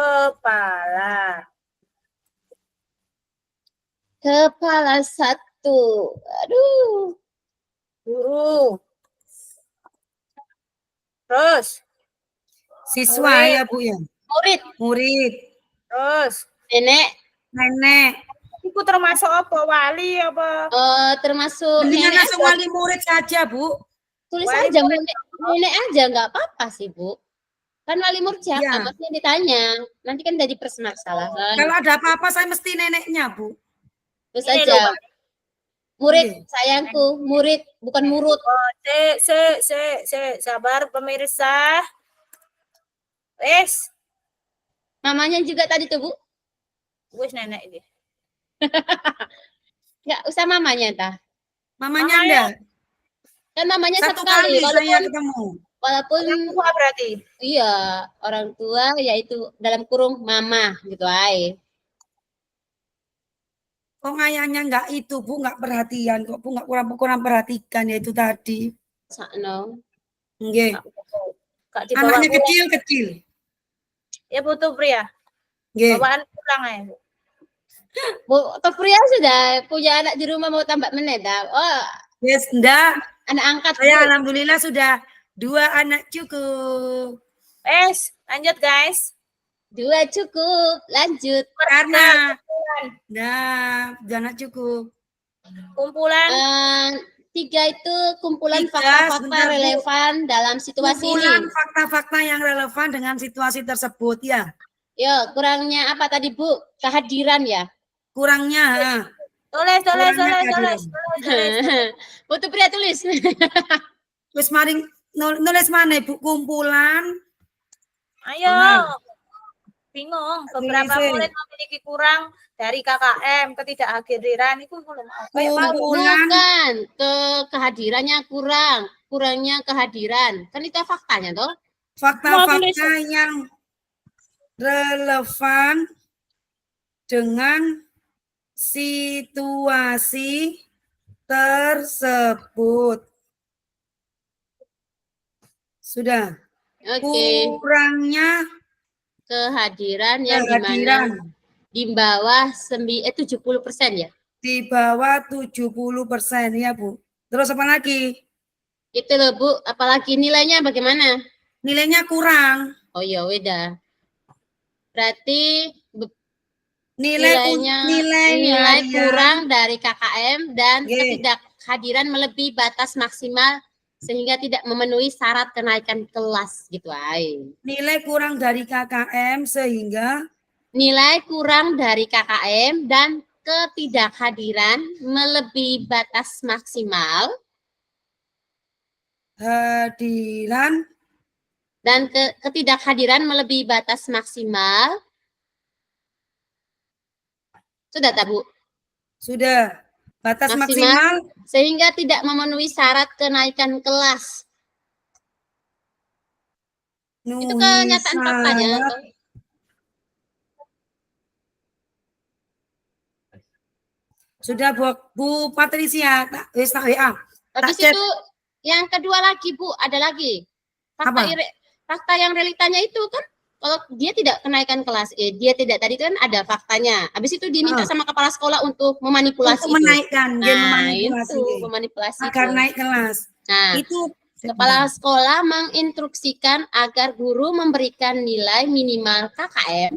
Kepala. Kepala satu. Aduh. Guru. Terus. Siswa Murid. ya Bu ya. Murid. Murid. Terus. Nenek. Nenek. Itu termasuk apa? Wali apa? Termasuk Mendingan nenek. langsung wali murid saja Bu. Tulis Wali aja murid. nenek aja nggak apa-apa sih Bu. Kan wali murid siapa? Ya. Maksudnya ditanya. Nanti kan jadi permasalahan. Kalau ada apa-apa saya mesti neneknya Bu. Terus Ini aja. loh, Murid, Oke. sayangku, murid bukan murut. Oh, sabar pemirsa. Wes, Mamanya juga tadi tuh Bu. wes nenek ini. Nggak usah mamanya tah. Mamanya Mamanya. enggak? Kan mamanya Satu satu kali. kali saya ketemu. Walaupun Tua berarti. iya orang tua yaitu dalam kurung mama gitu ay. Kok ayahnya enggak itu Bu, enggak perhatian kok Bu, enggak kurang perhatikan ya itu tadi. Sakno. Nggih. Kak dibawa Anaknya pulang. kecil. Ya butuh pria. Nggih. Bawaan pulang aja. Bu, Pria sudah punya anak di rumah mau tambah meneda. Oh, Yes, enggak. anak angkat. Saya Bu. alhamdulillah sudah 2 anak cukup. Wes, lanjut guys. 2 cukup, lanjut. Karena nah, 2 anak cukup. Kumpulan 3 itu kumpulan 3, fakta-fakta sebentar, Bu. relevan dalam situasi Kumpulan ini. fakta-fakta yang relevan dengan situasi tersebut ya. Yo, kurangnya apa tadi Bu? Kehadiran ya. Kurangnya, tulis. Kurangnya Putu Pria tulis. wis maring nulis mana Bu? Kumpulan. Ayo. Benar. Bingung. Beberapa Tulisin. murid memiliki kurang dari KKM, ketidakhadiran itu belum apa. Kumpulan Bukan, kehadirannya kurang, kurangnya kehadiran. Kan itu faktanya toh. fakta-fakta yang relevan dengan situasi tersebut. Sudah. Oke, Kurangnya kehadiran yang kehadiran di bawah 70% ya. di bawah 70% ya Bu. Terus apa lagi? Itu loh Bu, apalagi nilainya bagaimana? Nilainya kurang. Oh iya, weda. Berarti Nilai nilai harian. kurang dari KKM dan Oke. ketidakhadiran melebihi batas maksimal sehingga tidak memenuhi syarat kenaikan kelas gitu ay. Nilai kurang dari KKM sehingga Nilai kurang dari KKM dan ketidakhadiran melebihi batas maksimal hadiran dan ketidakhadiran melebihi batas maksimal. Sudah tak Bu? sudah batas Maksimal. maksimal Sehingga tidak memenuhi syarat kenaikan kelas. Itu kenyataan faktanya. syarat. Sudah Bu Patricia, wis tak WA. Habis chat. itu yang kedua lagi Bu, ada lagi. Apa? Fakta yang realitanya itu kan kalau dia tidak kenaikan kelas, dia tidak tadi kan ada faktanya. Habis itu diminta sama kepala sekolah untuk memanipulasi Untuk menaikkan, dia Nah, memanipulasi itu memanipulasi agar itu. naik kelas. Nah, Itu kepala sekolah menginstruksikan agar guru memberikan nilai minimal KKM.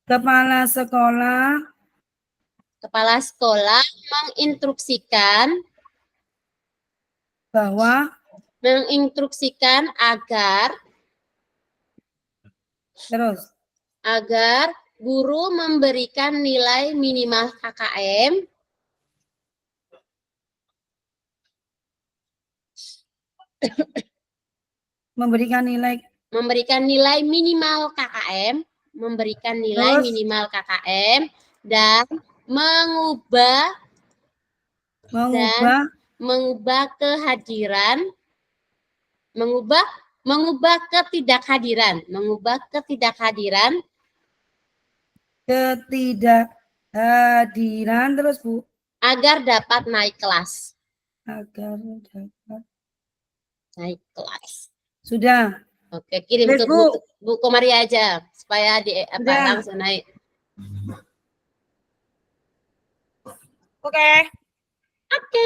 kepala sekolah Menginstruksikan bahwa agar terus guru memberikan nilai minimal KKM memberikan nilai memberikan nilai minimal KKM, Terus? dan mengubah kehadiran, mengubah ketidakhadiran Terus Bu, agar dapat naik kelas. agar dapat. Naik kelas. Sudah. Oke, kirim Wes, ke Bu. Bu Komaria aja supaya Sudah. langsung naik. Oke. Oke.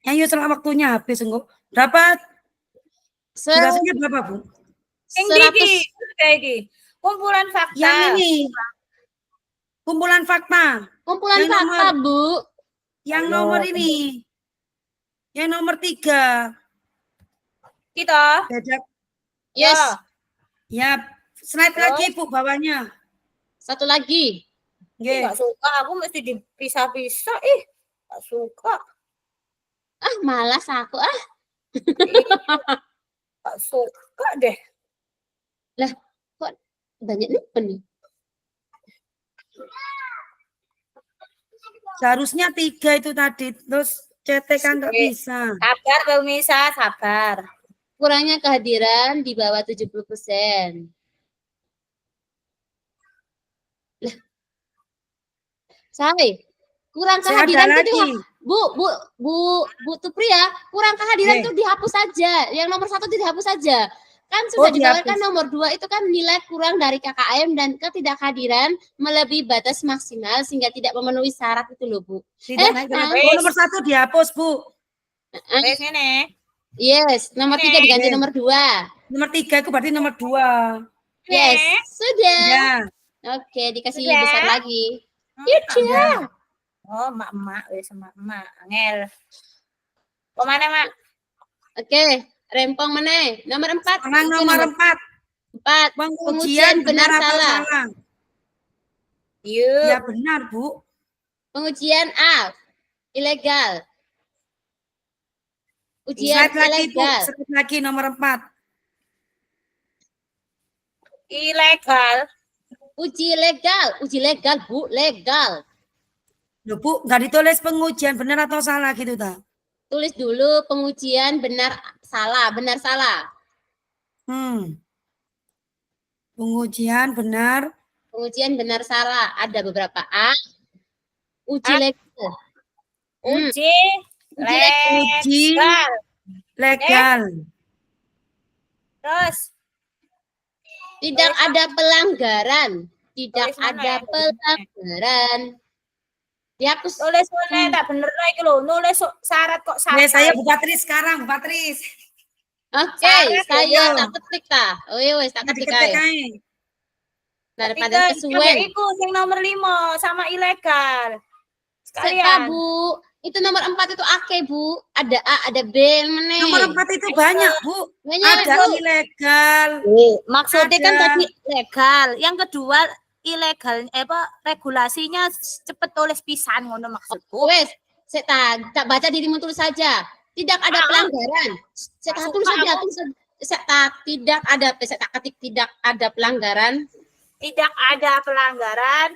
Ayo setelah waktunya habis enggak. Berapa? Durasinya berapa, Bu? Yang 100 kayak gini. Kumpulan fakta. Yang ini. Kumpulan fakta. kumpulan Yang fakta, nomor- Bu. Yang nomor ini. Yang nomor 3. Kita. Beda. Yes. Ya, slide Terus? lagi Bu bawahnya. Satu lagi. Nggih. Enggak suka, aku mesti dipisah-pisah. Enggak suka. Ah, malas aku. Enggak suka deh. Lah, kok banyak nih? Seharusnya 3 itu tadi. Terus CT kan nggak bisa. Sabar, pemirsa, sabar. Kurangnya kehadiran di bawah 70%. Lah. Say, kurang Saya kehadiran ada itu lagi. Bu Tupria, kurang kehadiran itu dihapus saja. Yang nomor 1 dihapus saja. Kan sudah ditawarkan dihapus. nomor 2 itu kan nilai kurang dari KKM dan ketidakhadiran melebihi batas maksimal sehingga tidak memenuhi syarat itu loh, Bu. Tidak naik kelas. Wes. Oh, nomor 1 dihapus, Bu. Wes ngene. Yes, nomor 3 diganti Yes. nomor 2. Nomor 3 itu berarti nomor 2. Yes, sudah. Ya. Oke, dikasih Sudah? besar lagi. Ya. Oh, mak-mak, wes mak-mak. Angel. Kemana, Mak? Oke, rempong meneh. Nomor 4. Sekarang nomor 4. 4. Pengujian benar atau salah? Yuk. Ya benar, Bu. Pengujian A. Ilegal. Ujian Slide lagi, Bu. ilegal. Slide lagi nomor 4. Ilegal. Uji legal, Bu, legal. Loh, Bu, nggak ditulis pengujian benar atau salah gitu, ta? Tulis dulu pengujian benar salah. Pengujian benar. Pengujian benar salah. Ada beberapa A. Uji A. legal. Uji Uji legal. legal. Terus Tidak ada pelanggaran. Tulis mana ya? Dihapus. tulis mana tak bener lagi lho. Nulis syarat kok salah. Saya Bu Patris sekarang, Bu Patris. Oke, Syarat, saya ya. tak ketik ta. Oh iya wes tak Nah, ketik diketik ae. ae. Daripada kesuwen. Iku yang nomor 5 sama ilegal. Seka, Sekalian. Bu. Itu nomor 4 itu ake, Bu. Ada A, ada B, meneh. Nomor 4 itu banyak, Bu. Banyak, Ada Bu. ilegal. Maksudnya kan Ada. tadi legal. Yang kedua ilegal regulasinya cepet tulis pisan ngono maksudku. Wes, saya tak baca dirimu tulis saja. Tidak ada pelanggaran. Saya tak tulis saja. Tidak ada, saya tak ketik tidak ada pelanggaran. Tidak ada pelanggaran.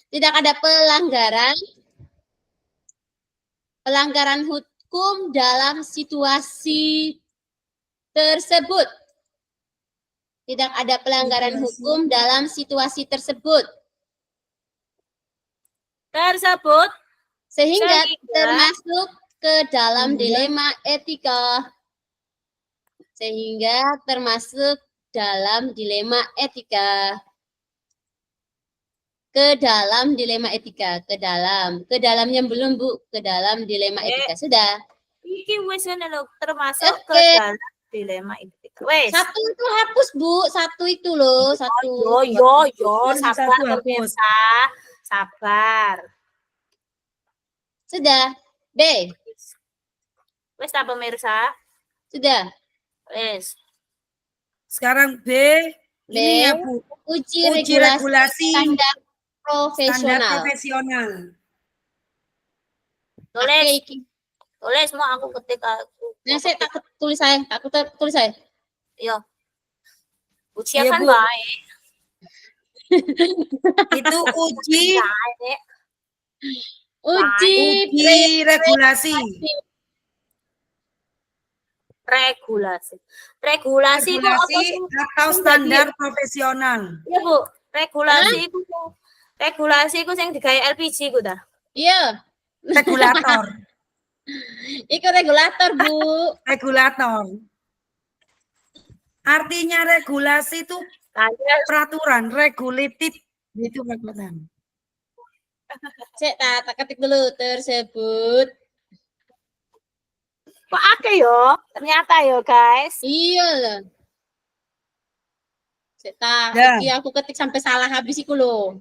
Tidak ada pelanggaran. Pelanggaran hukum dalam situasi tersebut. Tidak ada pelanggaran hukum dalam situasi tersebut. Sehingga termasuk ke dalam dilema etika. Sehingga termasuk dalam dilema etika. Ke dalam dilema etika, ke dalamnya belum, Bu, ke dalam dilema etika sudah. Iki wis ngene lho, termasuk Oke. ke dalam dilema etika. Wes. Satu itu hapus, Bu, satu itu loh, satu. Yo, sabar Satu hapus. pemirsa. Sabar. Sudah. B, Wes ta pemirsa? sudah. Wes. Sekarang B. B, Ini ya, Bu. uji Uji regulasi standar standar profesional. profesional. Tulis. Oke, iki. Tulis mau aku ketik aku. Nah, saya tak tulis saya, tak tulis saya. Yo. Iya, Ujian Bu. baik. Itu uji Uji regulasi. Regulasi. Regulasi itu apa Regulasi sih? atau standar profesional. Iya, Bu. Regulasi itu yang digawe LPG ku dah. Iya, Regulator. itu regulator, Bu. Regulator. Artinya regulasi itu Kayak peraturan, regulated. Itu peraturan. Saya tak ketik dulu tersebut. kok akeh yo? Ternyata yo, guys. Iya lah. Saya tak, Ya. iki aku ketik sampai salah habis iku loh.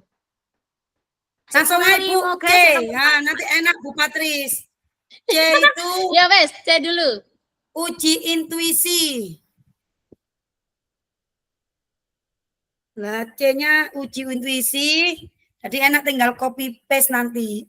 Langsung aja Bu, Mau, C. guys, Nah, nanti enak Bu Patris. C itu Ya wes, saya dulu. uji intuisi. Nah, C-nya uji intuisi. Jadi enak tinggal copy paste nanti.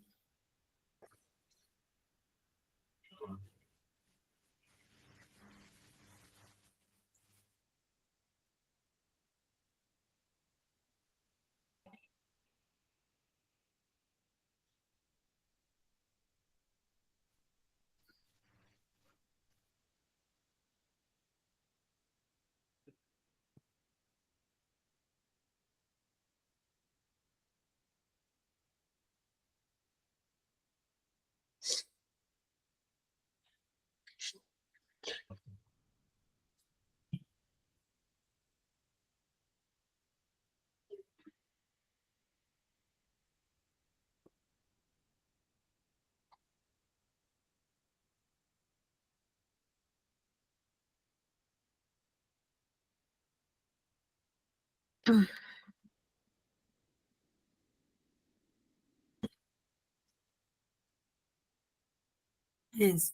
Yes.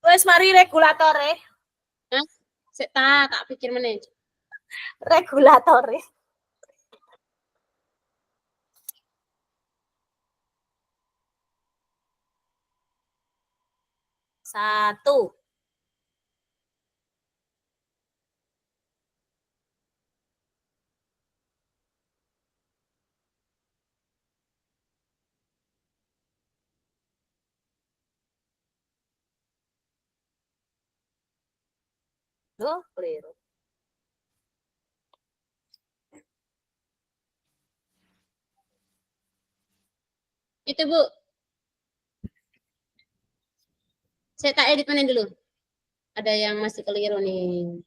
Wes mari regulator Hah? Saya tak pikir mana. Regulator Satu. Tuh, keliru. Itu Bu. Saya tak edit mana dulu. Ada yang masih keliru nih.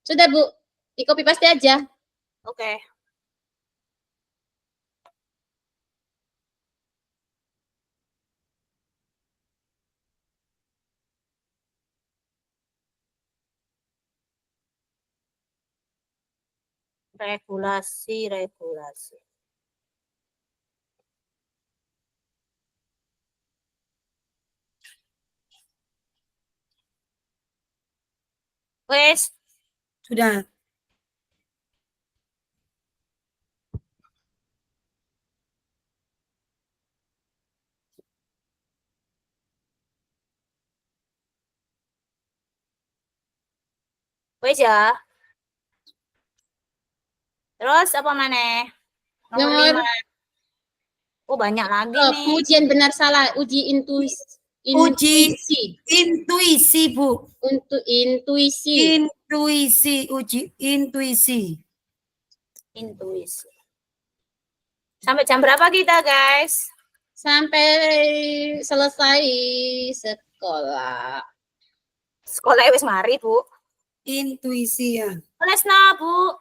Sudah Bu, di copy paste aja. Oke. Regulasi. Wes, Sudah. wes ya. Terus apa mana? Nomor Nomor 5. Oh, banyak lagi nih. pengujian benar salah, uji intuisi. Intuisi, Bu. Untuk intuisi. Uji intuisi. Intuisi. Sampai jam berapa kita, guys? Sampai selesai sekolah. Sekolah wes mari, Bu. Intuisi ya. Lesna, Bu.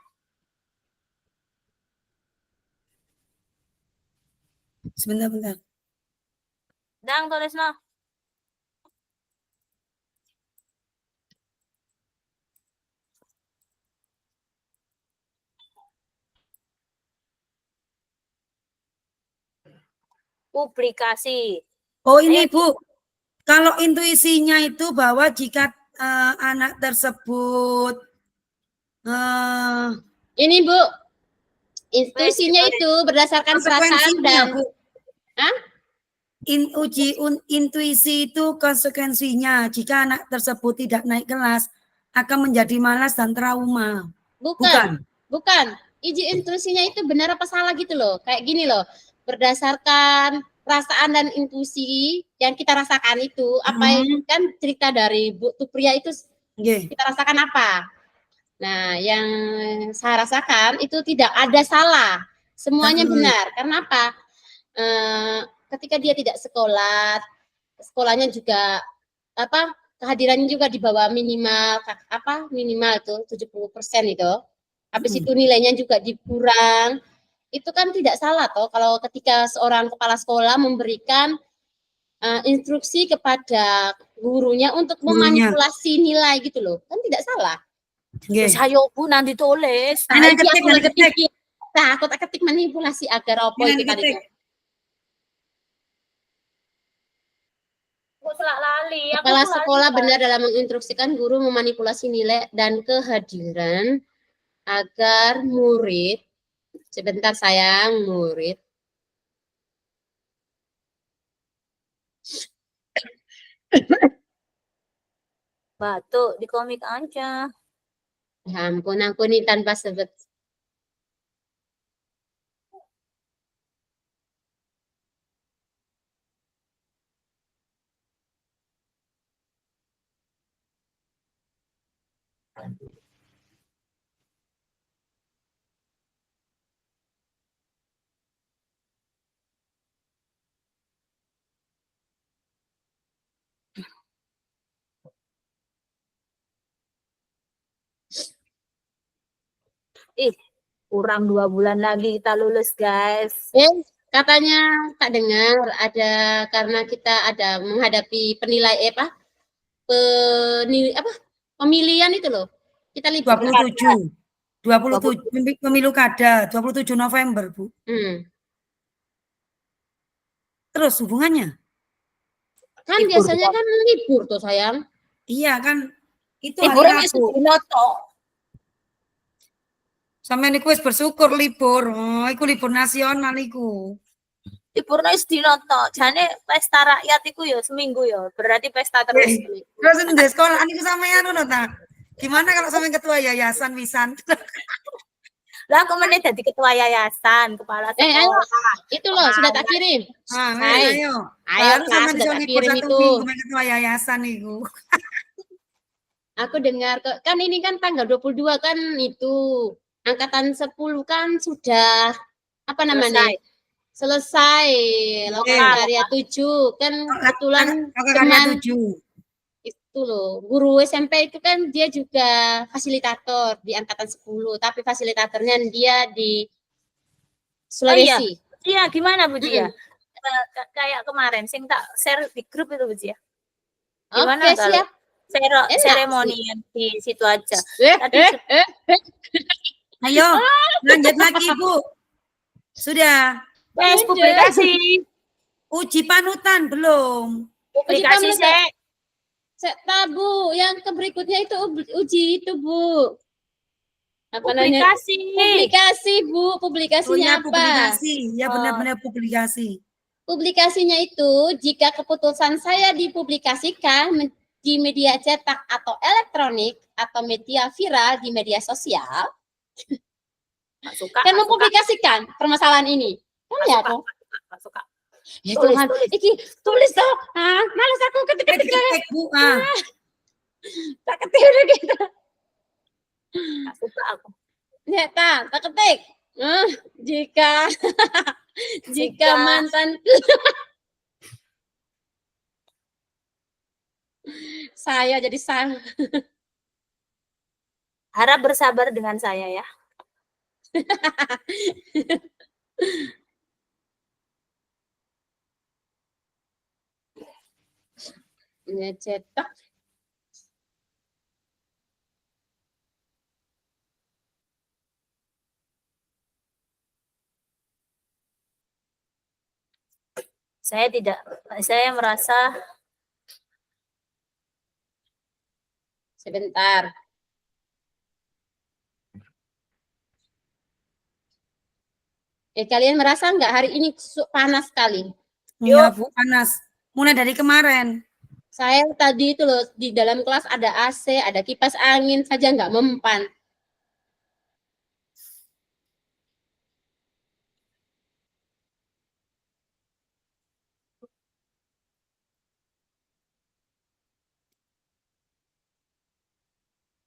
Sebentar. Dang tulisna. Publikasi. Oh, ini Bu. Kalau intuisinya itu bahwa jika anak tersebut ini Bu, intuisinya itu berdasarkan perasaan dan Bu. Hah? Intuisi itu konsekuensinya jika anak tersebut tidak naik kelas akan menjadi malas dan trauma. Bukan. Intuisinya itu benar apa salah gitu loh. Kayak gini loh. Berdasarkan perasaan dan intuisi yang kita rasakan itu, apa kan cerita dari Bu Tupria itu kita rasakan apa? Nah, yang saya rasakan itu tidak ada salah. Semuanya benar. Karena apa? Ketika dia tidak sekolah, sekolahnya juga kehadirannya juga di bawah minimal itu 70% itu. Habis itu nilainya juga dikurang. Itu kan tidak salah toh kalau ketika seorang kepala sekolah memberikan instruksi kepada gurunya untuk memanipulasi nilai gitu loh. Kan tidak salah. Terus ayo Bu nanti tulis. Nah, aku ketik. Nah, aku tak ketik manipulasi agar apa itu tadi itu. Kepala sekolah benar dalam menginstruksikan guru memanipulasi nilai dan kehadiran agar murid, sebentar sayang, murid. Batuk di komik aja. Ya ampun, aku nih tanpa sebut. Kurang 2 bulan lagi kita lulus, guys. Katanya tak dengar ada karena kita ada menghadapi pemilihan itu loh. Kita libur 27 pemilu kada 27 November, Bu. Terus hubungannya? Kan libur, biasanya kan libur tuh sayang. Iya kan itu libur hari Rabu. Sampai niku wis bersyukur libur. Oh, iku libur nasional iku. Liburnya wis dino tok. Jane pesta rakyat iku ya seminggu ya. Berarti pesta terus. Terus ndek sekolah niku sampean ngono ta. Gimana kalau sampean ketua yayasan wisan? Lah aku meneh dadi ketua yayasan, kepala sekolah. Ayo, itu loh sudah tak kirim. Ayo. Ayo sampean sudah tak kirim itu. Ketua yayasan iku. Aku dengar kan ini kan tanggal 22 kan itu angkatan 10 kan sudah apa namanya? Selesai lokal karya 7 kan kebetulan teman 7 itu loh guru SMP itu kan dia juga fasilitator di angkatan 10 tapi fasilitatornya dia di Sulawesi. Iya gimana Bu Dia? Kayak kemarin sing tak share di grup itu Bu Dia. Gimana kalau seremoni di situ aja. Ayo lanjut lagi Bu. Sudah. Publikasi. Uji panutan belum. Publikasi Bu, yang berikutnya itu uji itu Bu. Publikasi. Publikasi Bu, publikasinya apa? Publikasi, ya benar-benar publikasi. Publikasinya itu jika keputusan saya dipublikasikan di media cetak atau elektronik atau media viral di media sosial, kan mempublikasikan permasalahan ini. Kan ya tuh. Suka. Ya Tuhan, iki tulis dong. Malas aku ketik-ketik. Bu. Tak ketik udah gitu. Suka aku. Ya, tak ketik. Jika mantan saya jadi sang. Harap bersabar dengan saya ya. Ya cetak. Saya merasa Sebentar. Kalian merasa nggak hari ini panas sekali? Iya, Bu, panas. Mulai dari kemarin. Saya tadi itu loh, di dalam kelas ada AC, ada kipas angin saja nggak mempan.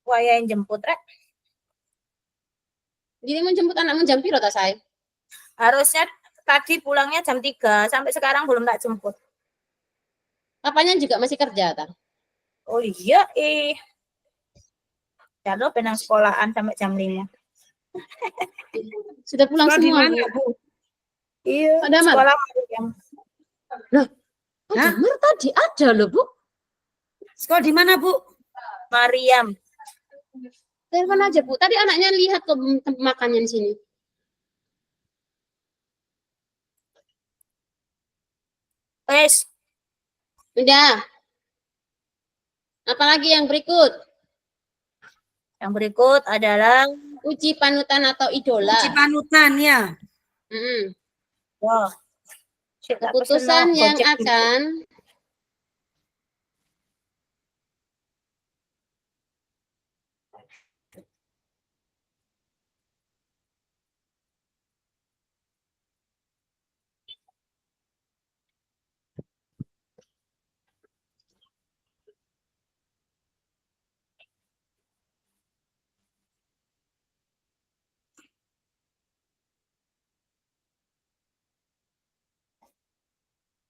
Wah, yang jemput, Rek. Jadi mau jemput anakmu jam piro ta saya? Harusnya tadi pulangnya jam 3, sampai sekarang belum tak jemput. Papanya juga masih kerja ta? Oh iya, Jalo penang sekolahan sampai jam 5. Sudah pulang Sekolah di semua, mana, Bu? Bu? Iya, Ada Mar? sekolah jam. Ada Mar tadi ada loh, Bu. Sekolah di mana, Bu? Mariam. Telepon aja, Bu. Tadi anaknya lihat kok makannya di sini. Wes, Udah. Apalagi yang berikut? yang berikut adalah Uji panutan atau idola. Uji panutan, ya. Mm-mm. wah, Keputusan yang akan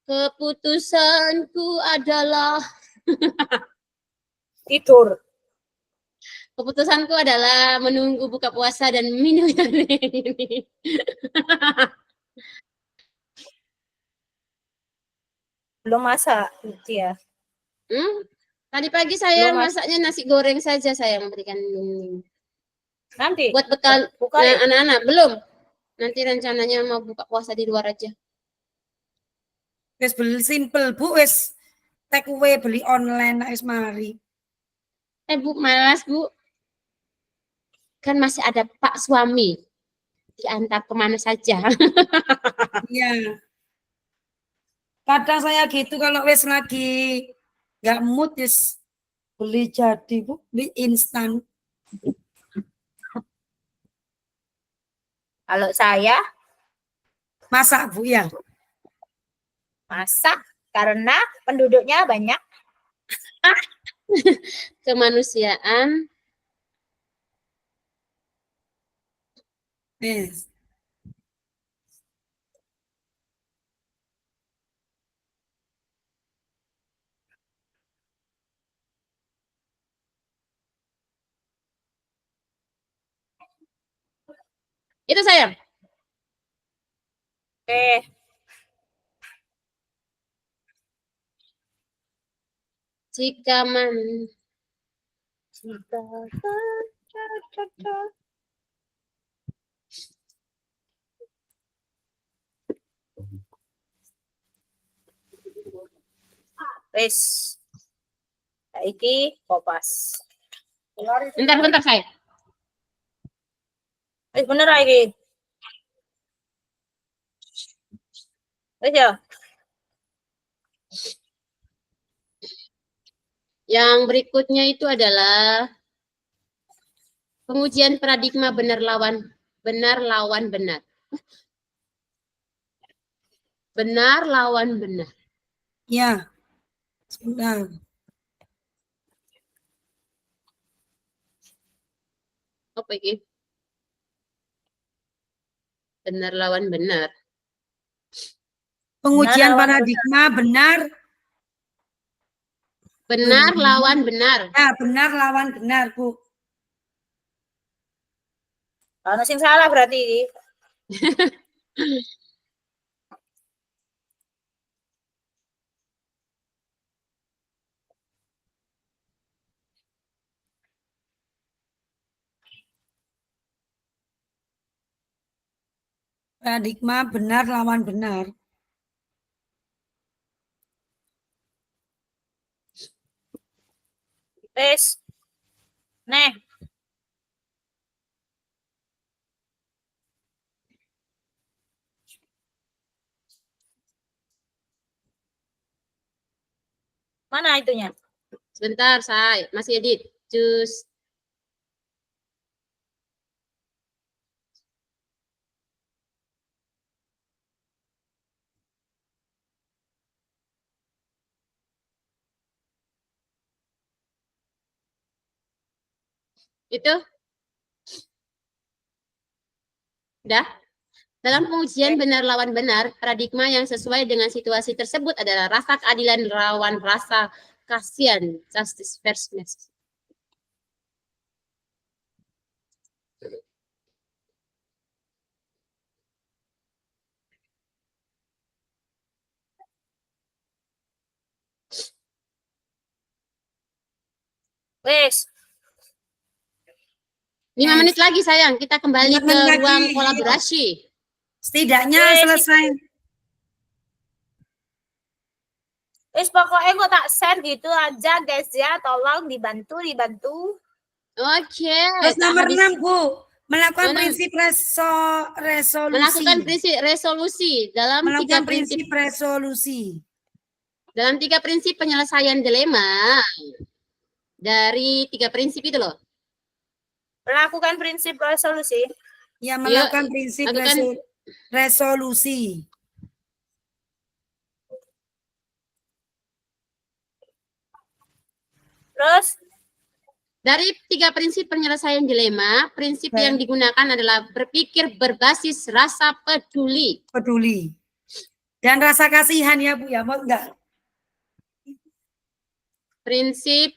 keputusanku adalah tidur. keputusanku adalah menunggu buka puasa dan minum ini. Belum masak, ya. Tadi pagi saya Belum, Mas. masaknya nasi goreng saja saya memberikan ini. Nanti Buat bekal buka ya? anak-anak belum. Nanti rencananya mau buka puasa di luar aja. Wes beli simple, Bu. Wes take away, beli online, wes mari. Bu, malas, Bu. Kan masih ada Pak suami. Diantar kemana saja. Iya. Kadang saya gitu kalau wes lagi nggak mood, wes beli jadi, Bu. Beli instan. Kalau saya Masak, Bu, ya. masak karena penduduknya banyak. Kemanusiaan. Yes. Itu sayang. Oke. Jika Wes. Saiki kopas. bentar saya. Wes bener lagi. Wes ya. Yang berikutnya itu adalah pengujian paradigma benar lawan benar. Benar lawan benar. Ya. Sudah. Apa ini? Benar lawan benar. Pengujian Benar lawan paradigma benar. Benar lawan benar. Ya, benar lawan benar, Bu. Kalau sing salah berarti. Paradigma benar lawan benar. Wes. Nih. Mana itunya? Sebentar, saya masih edit. Cus. Itu? Udah? Dalam pengujian benar lawan benar, paradigma yang sesuai dengan situasi tersebut adalah rasa keadilan lawan rasa kasihan, justice fairness. Wes. 5 menit lagi sayang, kita kembali 5 ke menit ruang lagi. kolaborasi. Setidaknya Wes, selesai. Wes pokoknya gue tak share gitu aja guys ya. Tolong dibantu. Oke, Terus tak nomor habis 6, Bu. Melakukan Mana? prinsip resolusi. melakukan prinsip resolusi dalam Melakukan prinsip resolusi. dalam 3 prinsip penyelesaian dilema. Dari 3 prinsip itu loh. Melakukan prinsip resolusi. Ya, melakukan prinsip lakukan. resolusi. Terus Dari 3 prinsip penyelesaian dilema, prinsip yang digunakan adalah berpikir berbasis rasa peduli. Peduli. Dan rasa kasihan ya, Bu ya. Mau enggak? Prinsip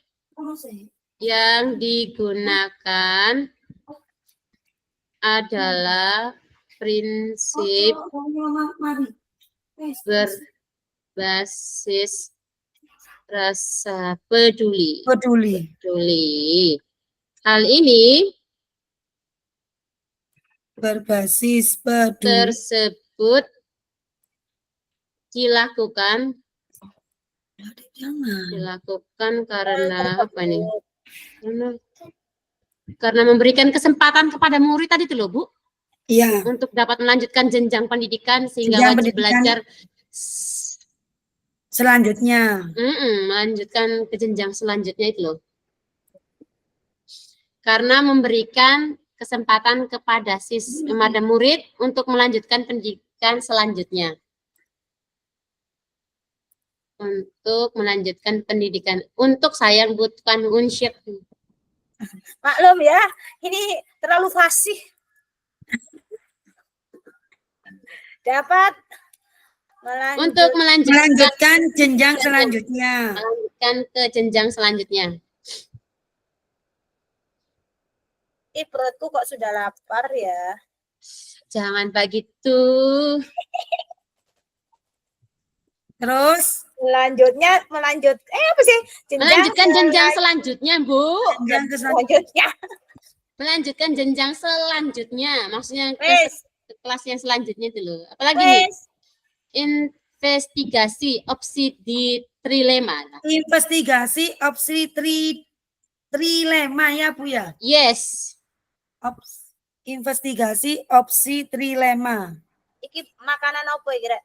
yang digunakan adalah prinsip berbasis rasa peduli. Hal ini berbasis peduli tersebut dilakukan karena apa nih? Karena memberikan kesempatan kepada murid tadi tuh loh, Bu. Iya. Untuk dapat melanjutkan jenjang pendidikan sehingga Jenjang wajib pendidikan belajar selanjutnya. Melanjutkan ke jenjang selanjutnya itu loh. Karena memberikan kesempatan kepada murid untuk melanjutkan pendidikan selanjutnya. Untuk melanjutkan pendidikan. Untuk sayang bukan unsyik. maklum ya, ini terlalu fasih. Dapat untuk melanjutkan jenjang selanjutnya. Melanjutkan ke jenjang selanjutnya. Perutku kok sudah lapar ya. Jangan begitu. Terus melanjutkan jenjang selanjutnya, Bu. Selanjutnya. Melanjutkan jenjang selanjutnya, maksudnya ke kelas yang selanjutnya itu loh. Apalagi nih? Investigasi opsi di trilema. Investigasi opsi trilema ya, Bu ya? Yes. Investigasi opsi trilema. Iki makanan apa kira?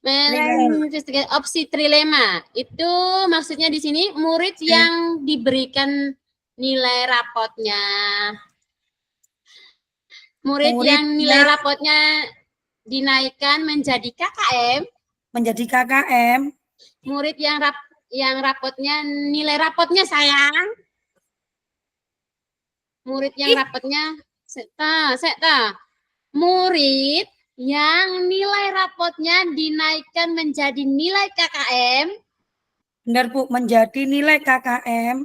Investigasi opsi trilema. Itu maksudnya di sini murid yang diberikan nilai rapotnya. Murid yang nilai rapotnya dinaikkan menjadi KKM. Murid yang rapotnya nilai rapotnya sayang. Murid yang rapotnya murid yang nilai rapotnya dinaikkan menjadi nilai KKM. Benar, Bu, menjadi nilai KKM.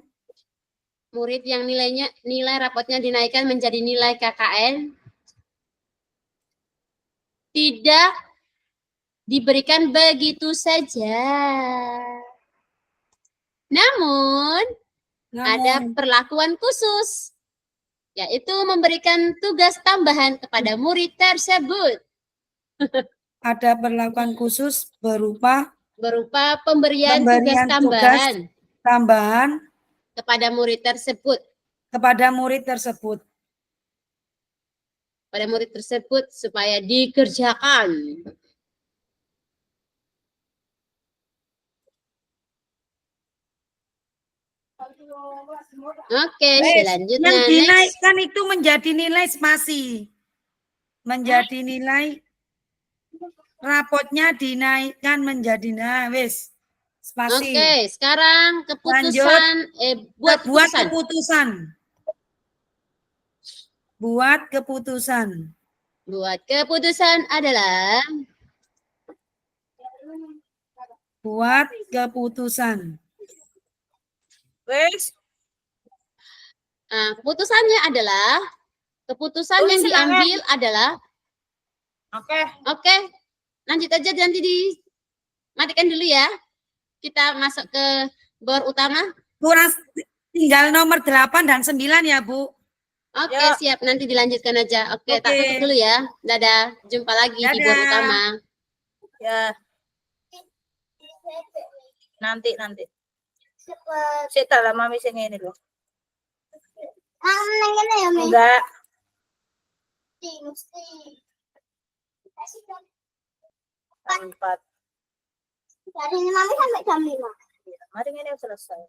Murid yang nilai rapotnya dinaikkan menjadi nilai KKM tidak diberikan begitu saja. Namun ada perlakuan khusus, yaitu memberikan tugas tambahan kepada murid tersebut. Ada perlakuan khusus berupa pemberian tugas tambahan tambahan kepada murid tersebut. kepada murid tersebut. Pada murid tersebut supaya dikerjakan. Oke, selanjutnya Yang next. dinaikkan itu menjadi nilai spasi. Menjadi nilai rapotnya dinaikkan menjadi wis spasi. Oke, sekarang keputusan buat Buat keputusan. keputusan. Buat keputusan. Buat keputusan adalah Buat keputusan. Wes, keputusannya adalah keputusan yang Tulisin, Angel. diambil adalah oke. lanjut aja nanti matikan dulu ya. Kita masuk ke bor utama. Kurang tinggal nomor 8 dan 9 ya, Bu. Oke, Ya. siap. Nanti dilanjutkan aja. Oke, tak Oke. tutup dulu ya. Dadah. Jumpa lagi di bor Dadah. utama. Ya. Nanti. Sita lah mami sing ini loh. Enggak. Jam 4. Dari mami sampai jam 5. Mari ini selesai.